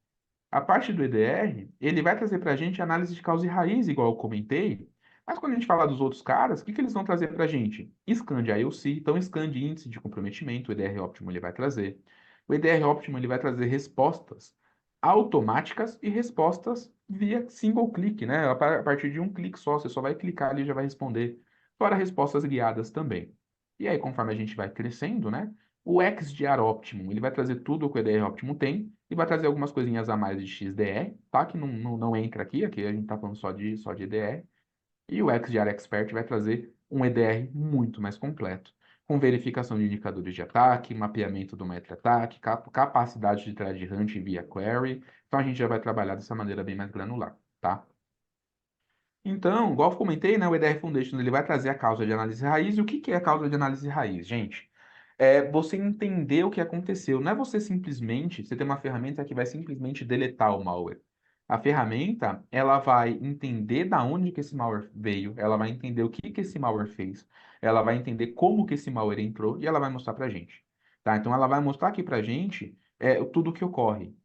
S2: a parte do EDR, ele vai trazer para a gente análise de causa e raiz, igual eu comentei, mas quando a gente fala dos outros caras, o que eles vão trazer para a gente? Scan de IOC, então scan de índice de comprometimento, o EDR Optimo ele vai trazer. O EDR Optimo ele vai trazer respostas automáticas e respostas via single click, né? A partir de um clique só, você só vai clicar ali e já vai responder. Fora respostas guiadas também. E aí, conforme a gente vai crescendo, né? O XDR Optimum, ele vai trazer tudo o que o EDR Optimum tem e vai trazer algumas coisinhas a mais de XDR, tá? Que não entra aqui a gente tá falando só de EDR. E o XDR Expert vai trazer um EDR muito mais completo, com verificação de indicadores de ataque, mapeamento do MetaAttack, capacidade de thread hunt via query. Então a gente já vai trabalhar dessa maneira bem mais granular, tá? Então, igual eu comentei, né, o EDR Foundation ele vai trazer a causa de análise raiz. E o que que é a causa de análise raiz, gente? É você entender o que aconteceu. Não é você ter uma ferramenta que vai simplesmente deletar o malware. A ferramenta, ela vai entender da onde que esse malware veio, ela vai entender o que que esse malware fez, ela vai entender como que esse malware entrou e ela vai mostrar pra gente, tá? Então, ela vai mostrar aqui pra gente tudo o que ocorre.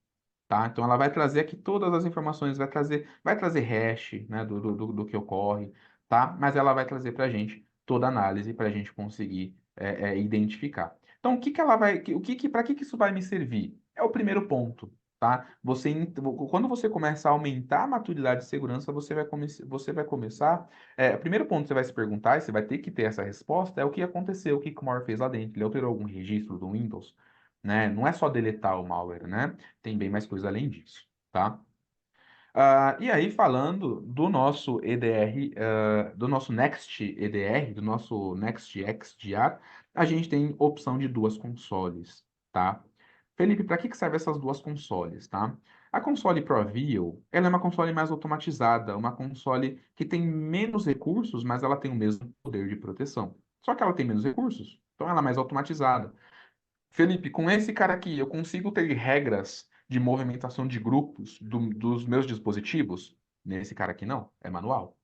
S2: Tá? Então ela vai trazer aqui todas as informações, vai trazer hash, né, do que ocorre, tá? Mas ela vai trazer para a gente toda a análise para a gente conseguir identificar. Então, para que isso vai me servir? É o primeiro ponto, tá? Quando você começa a aumentar a maturidade de segurança, você vai começar. O primeiro ponto que você vai se perguntar, e você vai ter que ter essa resposta, é o que aconteceu, o que o malware fez lá dentro. Ele alterou algum registro do Windows? Né? Não é só deletar o malware, né? Tem bem mais coisa além disso, tá? E aí, falando do nosso EDR, do nosso Next EDR, do nosso Next XDR, a gente tem opção de duas consoles, tá? Felipe, para que servem essas duas consoles, tá? A console ProView, ela é uma console mais automatizada, uma console que tem menos recursos, mas ela tem o mesmo poder de proteção. Só que ela tem menos recursos, então ela é mais automatizada. Felipe, com esse cara aqui, eu consigo ter regras de movimentação de grupos dos meus dispositivos? Nesse cara aqui não, é manual.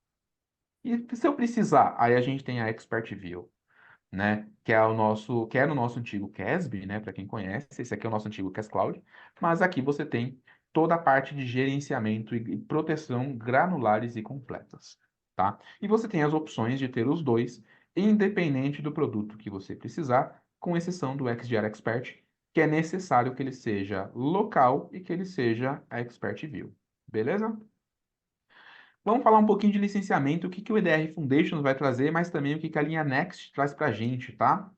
S2: E se eu precisar, aí a gente tem a Expert View, né? Que é o nosso, que é no nosso antigo CASB, né? Para quem conhece, esse aqui é o nosso antigo CAS Cloud, mas aqui você tem toda a parte de gerenciamento e proteção granulares e completas, tá? E você tem as opções de ter os dois, independente do produto que você precisar, com exceção do XDR Expert, que é necessário que ele seja local e que ele seja a Expert View, beleza? Vamos falar um pouquinho de licenciamento, o que que o EDR Foundations vai trazer, mas também o que que a linha Next traz para a gente, tá?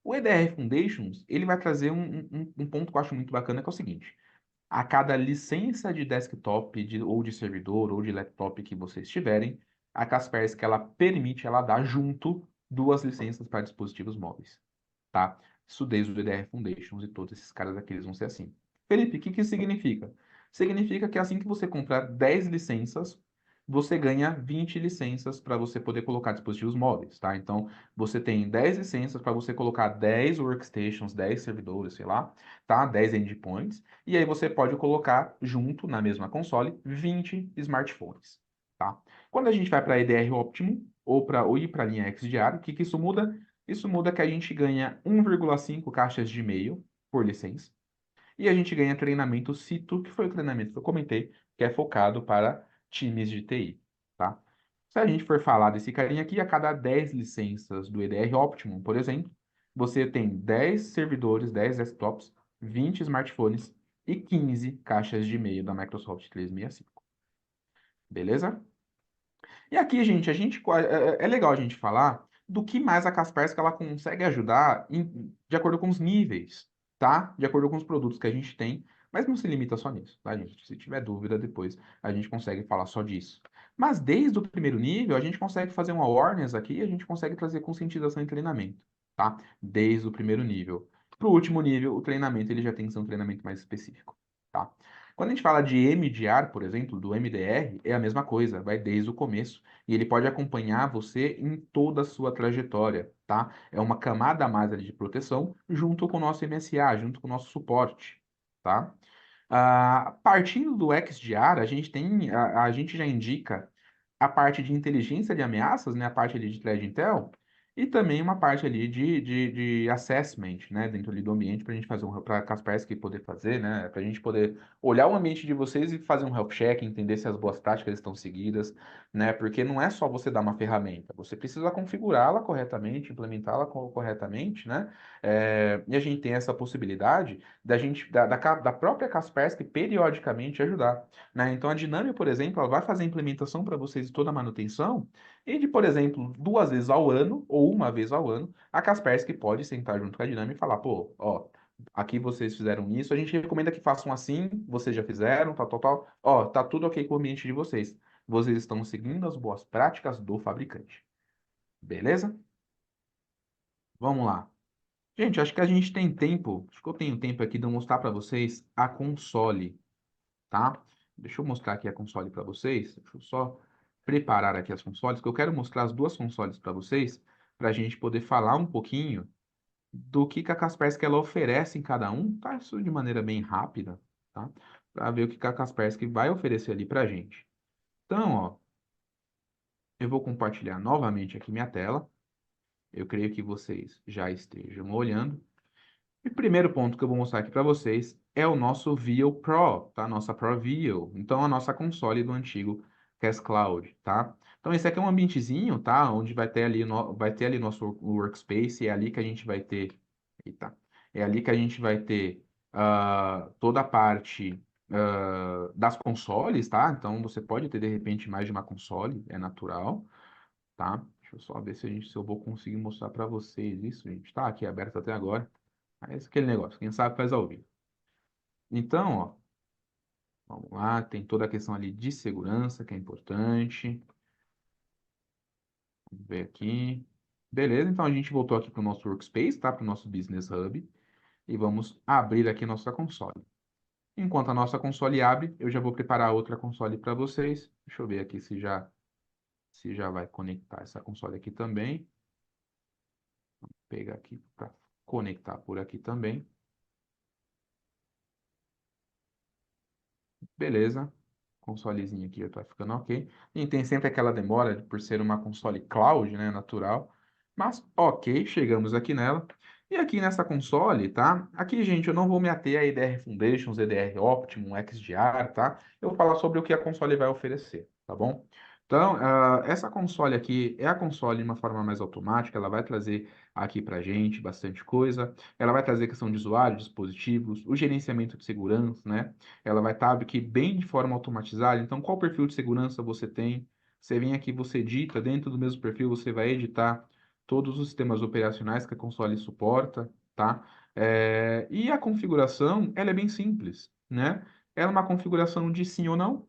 S2: O EDR Foundations, ele vai trazer um ponto que eu acho muito bacana, que é o seguinte: a cada licença de desktop, ou de servidor, ou de laptop que vocês tiverem, a Kaspersky, ela permite, ela dá junto duas licenças para dispositivos móveis, tá? Isso desde o EDR Foundations e todos esses caras aqui, eles vão ser assim. Felipe, o que que isso significa? Significa que assim que você comprar 10 licenças, você ganha 20 licenças para você poder colocar dispositivos móveis, tá? Então, você tem 10 licenças para você colocar 10 workstations, 10 servidores, sei lá, tá? 10 endpoints. E aí você pode colocar junto na mesma console 20 smartphones, tá? Quando a gente vai para EDR Optimum ou ir para a linha XDR, o que que isso muda? Isso muda que a gente ganha 1,5 caixas de e-mail por licença. E a gente ganha treinamento CITO, que foi o treinamento que eu comentei, que é focado para times de TI, tá? Se a gente for falar desse carinha aqui, a cada 10 licenças do EDR Optimum, por exemplo, você tem 10 servidores, 10 desktops, 20 smartphones e 15 caixas de e-mail da Microsoft 365. Beleza? E aqui, gente, é legal a gente falar do que mais a Kaspersky ela consegue ajudar de acordo com os níveis, tá? De acordo com os produtos que a gente tem, mas não se limita só nisso, tá, gente? Se tiver dúvida depois, a gente consegue falar só disso. Mas desde o primeiro nível, a gente consegue fazer uma awareness aqui e a gente consegue trazer conscientização e treinamento, tá? Desde o primeiro nível. Para o último nível, o treinamento ele já tem que ser um treinamento mais específico, tá? Quando a gente fala de MDR, por exemplo, do MDR, é a mesma coisa, vai desde o começo e ele pode acompanhar você em toda a sua trajetória, tá? É uma camada a mais ali de proteção junto com o nosso MSA, junto com o nosso suporte, tá? Partindo do XDR, a gente já indica a parte de inteligência de ameaças, né? A parte ali de threat intel, e também uma parte ali de assessment, né? Dentro ali do ambiente, para a gente fazer para a Kaspersky poder fazer, né? Para a gente poder olhar o ambiente de vocês e fazer um health check, entender se as boas práticas estão seguidas, né? Porque não é só você dar uma ferramenta, você precisa configurá-la corretamente, implementá-la corretamente, né? E a gente tem essa possibilidade da gente, da própria Kaspersky periodicamente ajudar, né? Então a Dinâmio, por exemplo, ela vai fazer a implementação para vocês de toda a manutenção e de, por exemplo, 2 vezes ao ano ou uma vez ao ano, a Kaspersky pode sentar junto com a Dinâmio e falar, pô, ó, aqui vocês fizeram isso, a gente recomenda que façam assim, vocês já fizeram, tal, tal, tal. Ó, tá tudo ok com o ambiente de vocês. Vocês estão seguindo as boas práticas do fabricante. Beleza? Vamos lá. Gente, acho que a gente tem tempo, acho que eu tenho tempo aqui de eu mostrar para vocês a console, tá? Deixa eu mostrar aqui a console para vocês. Deixa eu só preparar aqui as consoles, que eu quero mostrar as duas consoles para vocês, para a gente poder falar um pouquinho do que a Kaspersky ela oferece em cada um, tá? Isso de maneira bem rápida, tá? Para ver o que a Kaspersky vai oferecer ali para a gente. Então, ó, eu vou compartilhar novamente aqui minha tela. Eu creio que vocês já estejam olhando. E o primeiro ponto que eu vou mostrar aqui para vocês é o nosso Vio Pro, tá? Nossa Pro Vio. Então, a nossa console do antigo CAS Cloud, tá? Então, esse aqui é um ambientezinho, tá? Onde vai ter ali, vai ter ali nosso workspace, é ali que a gente vai ter... Eita. É ali que a gente vai ter toda a parte das consoles, tá? Então, você pode ter, de repente, mais de uma console, é natural, tá? Deixa eu só ver se eu vou conseguir mostrar para vocês isso, gente. Tá aqui aberto até agora. É esse aquele negócio, quem sabe faz ao vivo. Então, ó, Vamos lá, tem toda a questão ali de segurança, que é importante. Vamos ver aqui. Beleza, então a gente voltou aqui para o nosso Workspace, tá? Para o nosso Business Hub. E vamos abrir aqui nossa console. Enquanto a nossa console abre, eu já vou preparar outra console para vocês. Deixa eu ver aqui se já vai conectar essa console aqui também. Vou pegar aqui para conectar por aqui também. Beleza. Consolezinho aqui já tá ficando ok. E tem sempre aquela demora por ser uma console cloud, né, natural. Mas ok, chegamos aqui nela. E aqui nessa console, tá? Aqui, gente, eu não vou me ater a EDR Foundations, EDR Optimum, XDR, tá? Eu vou falar sobre o que a console vai oferecer, tá bom? Então, essa console aqui é a console de uma forma mais automática, ela vai trazer aqui pra gente bastante coisa. Ela vai trazer questão de usuário, dispositivos, o gerenciamento de segurança, né? Ela vai estar aqui bem de forma automatizada. Então, qual perfil de segurança você tem? Você vem aqui, você edita, dentro do mesmo perfil, você vai editar todos os sistemas operacionais que a console suporta, tá? E a configuração, ela é bem simples, né? Ela é uma configuração de sim ou não,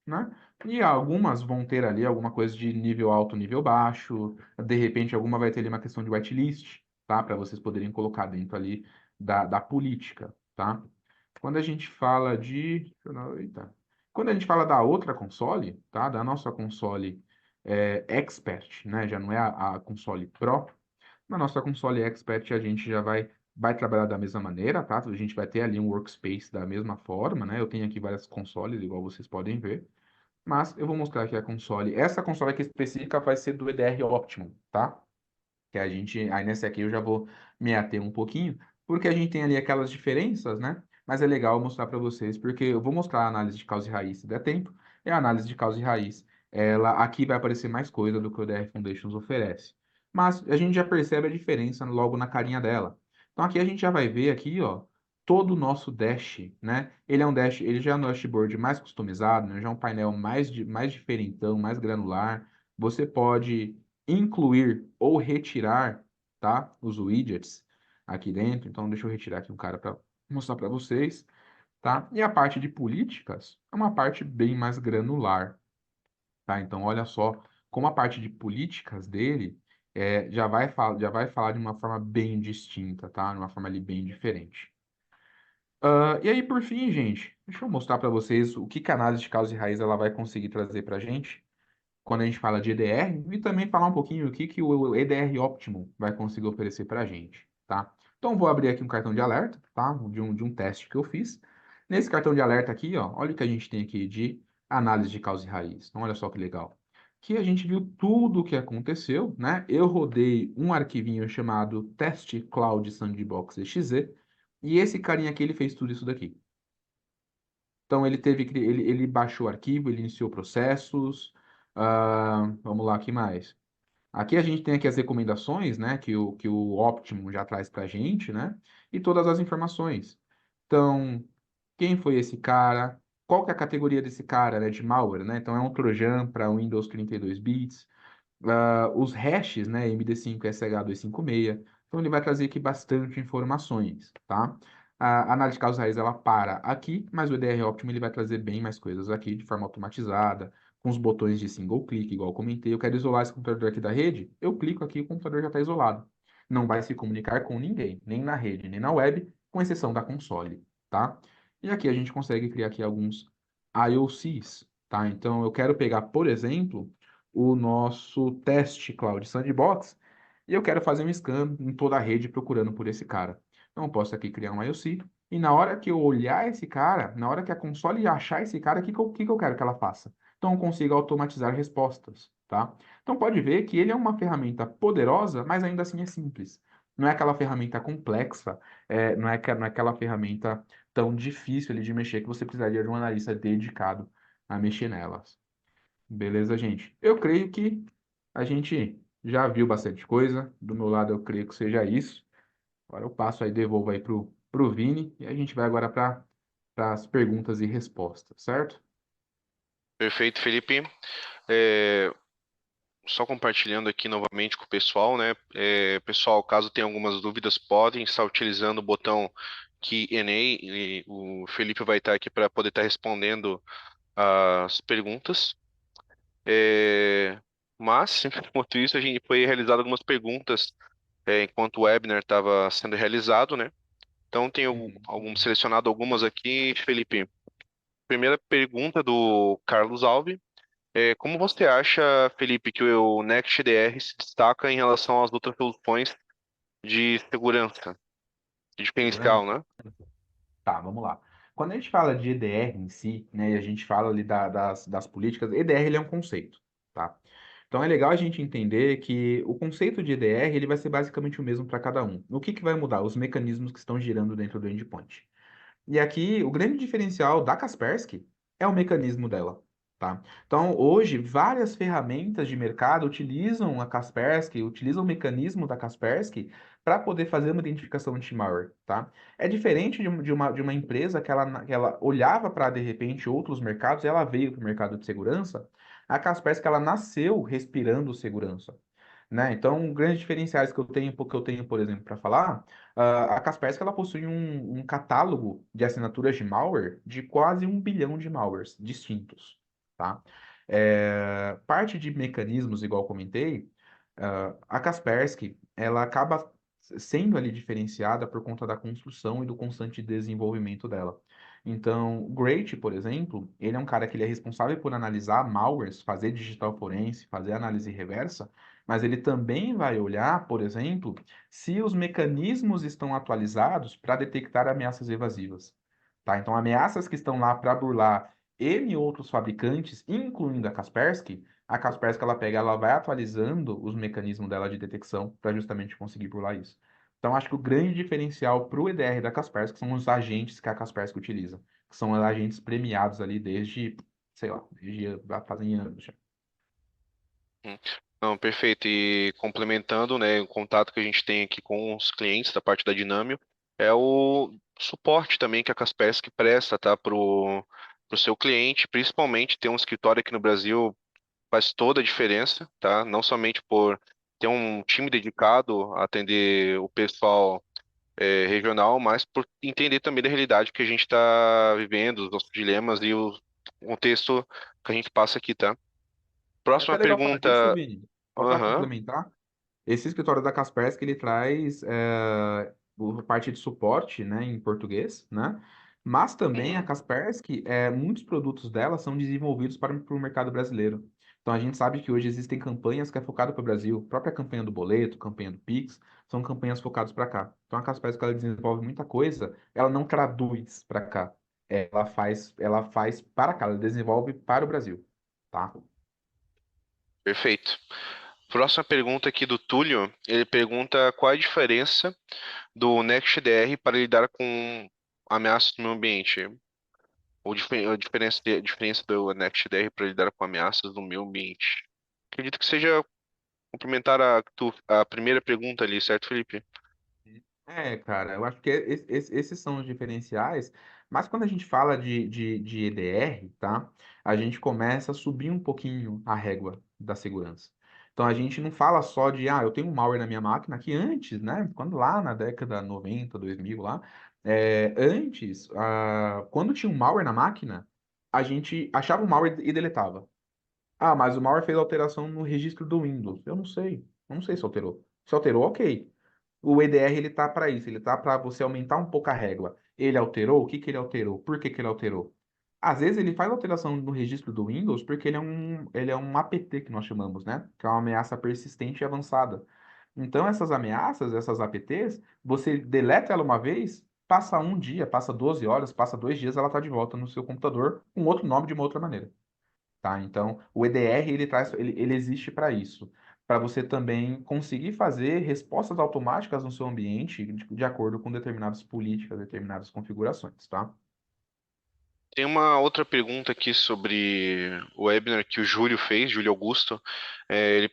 S2: né? E algumas vão ter ali alguma coisa de nível alto, nível baixo. De repente, alguma vai ter ali uma questão de whitelist, tá? Para vocês poderem colocar dentro ali da política, tá? Quando a gente fala de. Eita. Quando a gente fala da outra console, tá? Da nossa console Expert, né? Já não é a console Pro. Na nossa console Expert a gente já vai trabalhar da mesma maneira, tá? A gente vai ter ali um workspace da mesma forma, né? Eu tenho aqui várias consoles, igual vocês podem ver. Mas eu vou mostrar aqui a console. Essa console aqui específica vai ser do EDR Optimum, tá? Que a gente, aí nessa aqui eu já vou me ater um pouquinho, porque a gente tem ali aquelas diferenças, né? Mas é legal mostrar para vocês, porque eu vou mostrar a análise de causa e raiz se der tempo. E a análise de causa e raiz, ela aqui vai aparecer mais coisa do que o DR Foundations oferece. Mas a gente já percebe a diferença logo na carinha dela. Então aqui a gente já vai ver aqui, ó, todo o nosso dash, né? Ele é um dash, ele já é um dashboard mais customizado, né? Já é um painel mais diferentão, mais granular. Você pode incluir ou retirar, tá? Os widgets aqui dentro. Então, deixa eu retirar aqui um cara para mostrar para vocês, tá? E a parte de políticas é uma parte bem mais granular, tá? Então, olha só como a parte de políticas dele já vai falar de uma forma bem distinta, tá? De uma forma ali bem diferente. E aí, por fim, gente, deixa eu mostrar para vocês o que que a análise de causa e raiz ela vai conseguir trazer para a gente quando a gente fala de EDR e também falar um pouquinho o que que o EDR Optimum vai conseguir oferecer para a gente, tá? Então, vou abrir aqui um cartão de alerta, tá? De um teste que eu fiz. Nesse cartão de alerta aqui, ó, olha o que a gente tem aqui de análise de causa e raiz. Então, olha só que legal. Aqui a gente viu tudo o que aconteceu, né? Eu rodei um arquivinho chamado Test Cloud Sandbox exe e esse carinha aqui, ele fez tudo isso daqui. Então ele baixou o arquivo, ele iniciou processos. Vamos lá, o que mais? Aqui a gente tem aqui as recomendações, né, que o Optimum já traz para a gente, né, e todas as informações. Então, quem foi esse cara? Qual que é a categoria desse cara, né, de malware, né? Então é um trojan para Windows 32 bits. Os hashes, né, MD5 SH256. Então ele vai trazer aqui bastante informações, tá? A análise de causas raiz ela para aqui, mas o EDR Optimo ele vai trazer bem mais coisas aqui de forma automatizada, com os botões de single click, igual eu comentei. Eu quero isolar esse computador aqui da rede, eu clico aqui e o computador já está isolado. Não vai se comunicar com ninguém, nem na rede, nem na web, com exceção da console, tá? E aqui a gente consegue criar aqui alguns IOCs, tá? Então eu quero pegar, por exemplo, o nosso teste Cloud Sandbox e eu quero fazer um scan em toda a rede procurando por esse cara. Então, eu posso aqui criar um IOC e na hora que eu olhar esse cara, na hora que a console achar esse cara, o que que eu quero que ela faça? Então, eu consigo automatizar respostas, tá? Então, pode ver que ele é uma ferramenta poderosa, mas ainda assim é simples. Não é aquela ferramenta complexa, não é aquela ferramenta tão difícil ali de mexer que você precisaria de um analista dedicado a mexer nelas. Beleza, gente? Eu creio que a gente já viu bastante coisa. Do meu lado, eu creio que seja isso. Agora eu passo aí, devolvo aí pro Vini e a gente vai agora para as perguntas e respostas, certo?
S1: Perfeito, Felipe. É, só compartilhando aqui novamente com o pessoal, né? Pessoal, caso tenha algumas dúvidas, podem estar utilizando o botão Q&A, e o Felipe vai estar aqui para poder estar respondendo as perguntas. É, mas, enquanto isso, a gente foi realizado algumas perguntas enquanto o webinar estava sendo realizado, né? Então, tenho
S2: Uhum.
S1: selecionado algumas aqui, Felipe. Primeira pergunta do Carlos Alves. Como você acha, Felipe, que o NextDR se destaca em relação às outras soluções de segurança, de diferencial,
S2: Segurança?
S1: né?
S2: Tá, vamos lá. Quando a gente fala de EDR em si, né, e a gente fala ali das políticas, EDR ele é um conceito, tá? Então é legal a gente entender que o conceito de EDR ele vai ser basicamente o mesmo para cada um. O que que vai mudar? Os mecanismos que estão girando dentro do endpoint. E aqui, o grande diferencial da Kaspersky é o mecanismo dela, tá? Então, hoje, várias ferramentas de mercado utilizam a Kaspersky, utilizam o mecanismo da Kaspersky para poder fazer uma identificação de malware, tá? É diferente de uma empresa que ela olhava para, de repente, outros mercados, e ela veio para o mercado de segurança. A Kaspersky, ela nasceu respirando segurança, né? Então, grandes diferenciais que eu tenho, por exemplo, para falar, a Kaspersky ela possui um catálogo de assinaturas de malware de quase 1 bilhão de malwares distintos, tá? Parte de mecanismos, igual comentei, a Kaspersky ela acaba sendo ali diferenciada por conta da construção e do constante desenvolvimento dela. Então, o Great, por exemplo, ele é um cara que ele é responsável por analisar malwares, fazer digital forense, fazer análise reversa, mas ele também vai olhar, por exemplo, se os mecanismos estão atualizados para detectar ameaças evasivas. Tá? Então, ameaças que estão lá para burlar N outros fabricantes, incluindo a Kaspersky ela pega, ela vai atualizando os mecanismos dela de detecção para justamente conseguir burlar isso. Então, acho que o grande diferencial para o EDR da Kaspersky são os agentes que a Kaspersky utiliza, que são agentes premiados ali desde, sei lá, desde fazem anos já.
S1: Hum. Não, perfeito. E complementando, né, o contato que a gente tem aqui com os clientes da parte da Dinamio é o suporte também que a Kaspersky presta, tá, pro seu cliente, principalmente ter um escritório aqui no Brasil faz toda a diferença, tá? Não somente por ter um time dedicado a atender o pessoal regional, mas por entender também da realidade que a gente está vivendo, os nossos dilemas e o contexto que a gente passa aqui, tá?
S2: É
S1: Próxima
S2: até legal falar disso,
S1: pergunta.
S2: Vini. Só para
S1: Aham.
S2: complementar, esse escritório da Kaspersky, ele traz a parte de suporte, né, em português, né? Mas também a
S1: Uhum.
S2: Kaspersky, muitos produtos dela são desenvolvidos para o mercado brasileiro. Então a gente sabe que hoje existem campanhas que é focada para o Brasil. A própria campanha do boleto, campanha do Pix, são campanhas focadas para cá. Então a Kaspersky ela desenvolve muita coisa, ela não traduz para cá. Ela faz para cá, ela desenvolve para o Brasil, tá?
S1: Perfeito. Próxima pergunta aqui do Túlio. Ele pergunta qual a diferença do NextDR para lidar com ameaças no meio ambiente. Ou a diferença do NextDR para lidar com ameaças no meio ambiente. Acredito que seja complementar a primeira pergunta ali, certo, Felipe?
S2: Cara, eu acho que esses são os diferenciais, mas quando a gente fala de EDR, tá? A gente começa a subir um pouquinho a régua da segurança. Então a gente não fala só de, eu tenho um malware na minha máquina, que antes, né? Quando lá na década 90, 2000 lá, antes, quando tinha um malware na máquina, a gente achava o malware e deletava. Ah, mas o malware fez alteração no registro do Windows. Eu não sei. Eu não sei se alterou. Se alterou, ok. O EDR ele tá para isso, ele tá para você aumentar um pouco a régua. Ele alterou? O que que ele alterou? Por que que ele alterou? Às vezes ele faz alteração no registro do Windows porque ele é um APT que nós chamamos, né? Que é uma ameaça persistente e avançada. Então essas ameaças, essas APTs, você deleta ela uma vez, passa um dia, passa 12 horas, passa 2 dias, ela tá de volta no seu computador com outro nome de uma outra maneira, tá? Então, o EDR ele existe para isso, para você também conseguir fazer respostas automáticas no seu ambiente de acordo com determinadas políticas, determinadas configurações, tá?
S1: Tem uma outra pergunta aqui sobre o webinar que o Júlio fez, Júlio Augusto. Ele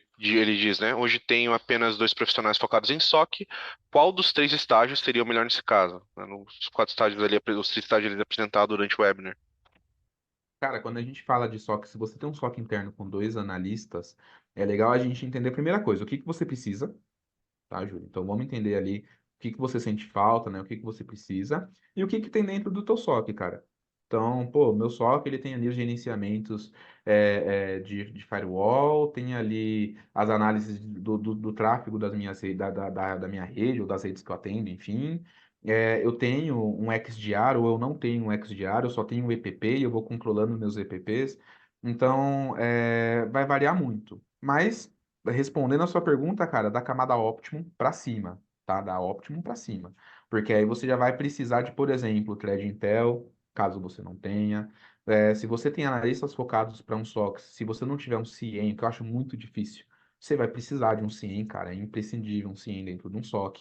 S1: diz, né? Hoje tenho apenas dois profissionais focados em SOC. Qual dos três estágios seria o melhor nesse caso? Né, nos quatro estágios ali, os três estágios ali apresentados durante o webinar.
S2: Cara, quando a gente fala de SOC, se você tem um SOC interno com dois analistas, é legal a gente entender a primeira coisa, o que que você precisa, tá, Júlio? Então vamos entender ali. que você sente falta, né? O que você precisa e o que tem dentro do teu SOC, cara. Então, pô, meu SOC, ele tem ali os gerenciamentos de firewall, tem ali as análises do tráfego das minhas, da minha rede ou das redes que eu atendo, enfim. Eu tenho um XDR ou eu não tenho um XDR, eu só tenho um EPP e eu vou controlando meus EPPs. Então, vai variar muito. Mas, respondendo a sua pergunta, cara, da camada Optimum para cima, tá? Da Optimum para cima. Porque aí você já vai precisar de, por exemplo, Thread Intel, caso você não tenha. Se você tem analistas focados para um SOC, se você não tiver um CIEM, que eu acho muito difícil, você vai precisar de um CIEM, cara. É imprescindível um CIEM dentro de um SOC.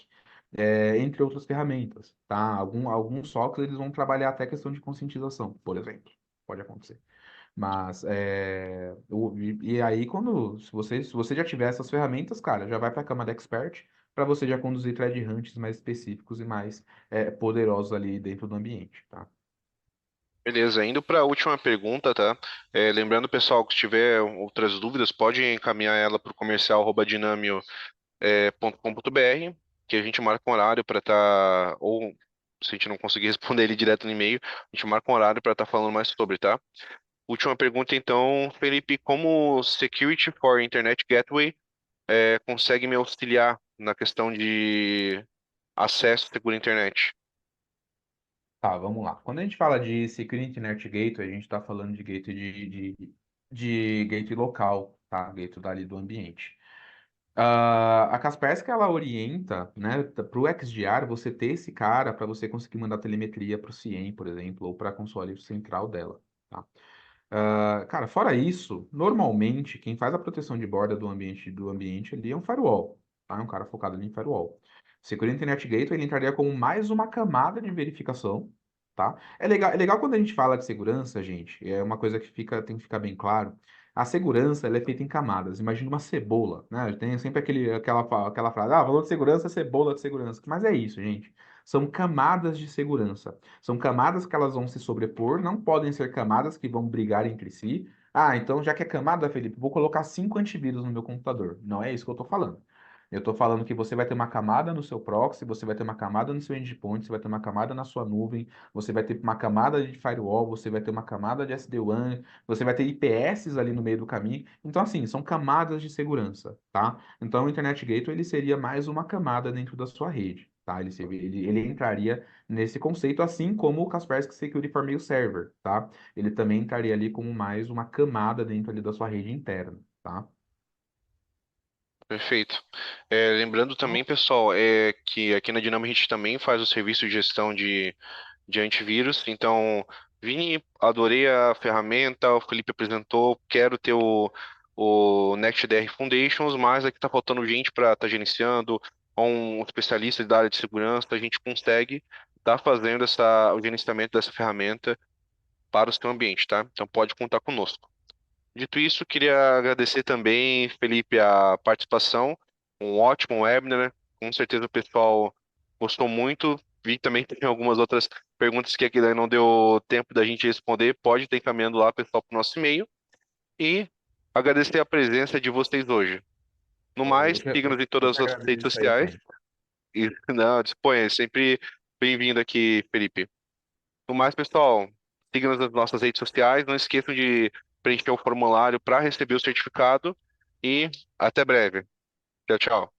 S2: Entre outras ferramentas, tá? Alguns SOCs, eles vão trabalhar até questão de conscientização, por exemplo. Pode acontecer. Mas, e aí, se você já tiver essas ferramentas, cara, já vai para a cama da expert para você já conduzir thread hunts mais específicos e mais poderosos ali dentro do ambiente, tá?
S1: Beleza, indo para a última pergunta, tá? Lembrando, pessoal, que se tiver outras dúvidas, pode encaminhar ela para o comercial@dinamio.com.br, que a gente marca um horário para estar, ou se a gente não conseguir responder ele direto no e-mail, a gente marca um horário para estar falando mais sobre, tá? Última pergunta, então, Felipe, como Security for Internet Gateway consegue me auxiliar na questão de acesso seguro à internet?
S2: Tá, vamos lá. Quando a gente fala de Security Internet Gateway, a gente está falando de gateway de gateway local, tá? Gateway dali do ambiente. A Kaspersky, ela orienta, né, para o XDR você ter esse cara para você conseguir mandar telemetria para o CIEM, por exemplo, ou para a console central dela, tá? Cara, fora isso, normalmente quem faz a proteção de borda do ambiente ali é um firewall, tá? É um cara focado ali em firewall. Security Internet Gateway ele entraria como mais uma camada de verificação, tá? É legal quando a gente fala de segurança, gente, é uma coisa que tem que ficar bem claro. A segurança, ela é feita em camadas. Imagina uma cebola, né? Tem sempre aquela frase, valor de segurança é cebola de segurança. Mas é isso, gente. São camadas de segurança. São camadas que elas vão se sobrepor, não podem ser camadas que vão brigar entre si. Então já que é camada, Felipe, vou colocar 5 antivírus no meu computador. Não é isso que eu estou falando. Eu estou falando que você vai ter uma camada no seu proxy, você vai ter uma camada no seu endpoint, você vai ter uma camada na sua nuvem, você vai ter uma camada de firewall, você vai ter uma camada de SD-WAN, você vai ter IPS ali no meio do caminho. Então, assim, são camadas de segurança, tá? Então, o Internet Gateway ele seria mais uma camada dentro da sua rede. Tá? Ele entraria nesse conceito, assim como o Kaspersky Security for Mail Server, tá? Ele também entraria ali como mais uma camada dentro ali da sua rede interna, tá?
S1: Perfeito. Lembrando também, pessoal, que aqui na Dinamo a gente também faz o serviço de gestão de antivírus. Então, Vini, adorei a ferramenta, o Felipe apresentou, quero ter o NextDR Foundations, mas aqui está faltando gente para estar gerenciando, ou um especialista da área de segurança, a gente consegue estar fazendo o gerenciamento dessa ferramenta para o seu ambiente, tá? Então pode contar conosco. Dito isso, queria agradecer também, Felipe, a participação. Um ótimo webinar, né? Com certeza o pessoal gostou muito. Vi também que tem algumas outras perguntas que aqui não deu tempo da gente responder. Pode estar encaminhando lá, pessoal, para o nosso e-mail. E agradecer a presença de vocês hoje. No
S2: Eu
S1: mais,
S2: que,
S1: siga-nos em
S2: eu
S1: todas
S2: que
S1: as redes
S2: agradeço aí o
S1: sociais.
S2: tempo.
S1: E não, disponha, sempre bem-vindo aqui, Felipe. No mais, pessoal, siga-nos nas nossas redes sociais. Não esqueçam de preencher o formulário para receber o certificado. E até breve. Tchau, tchau.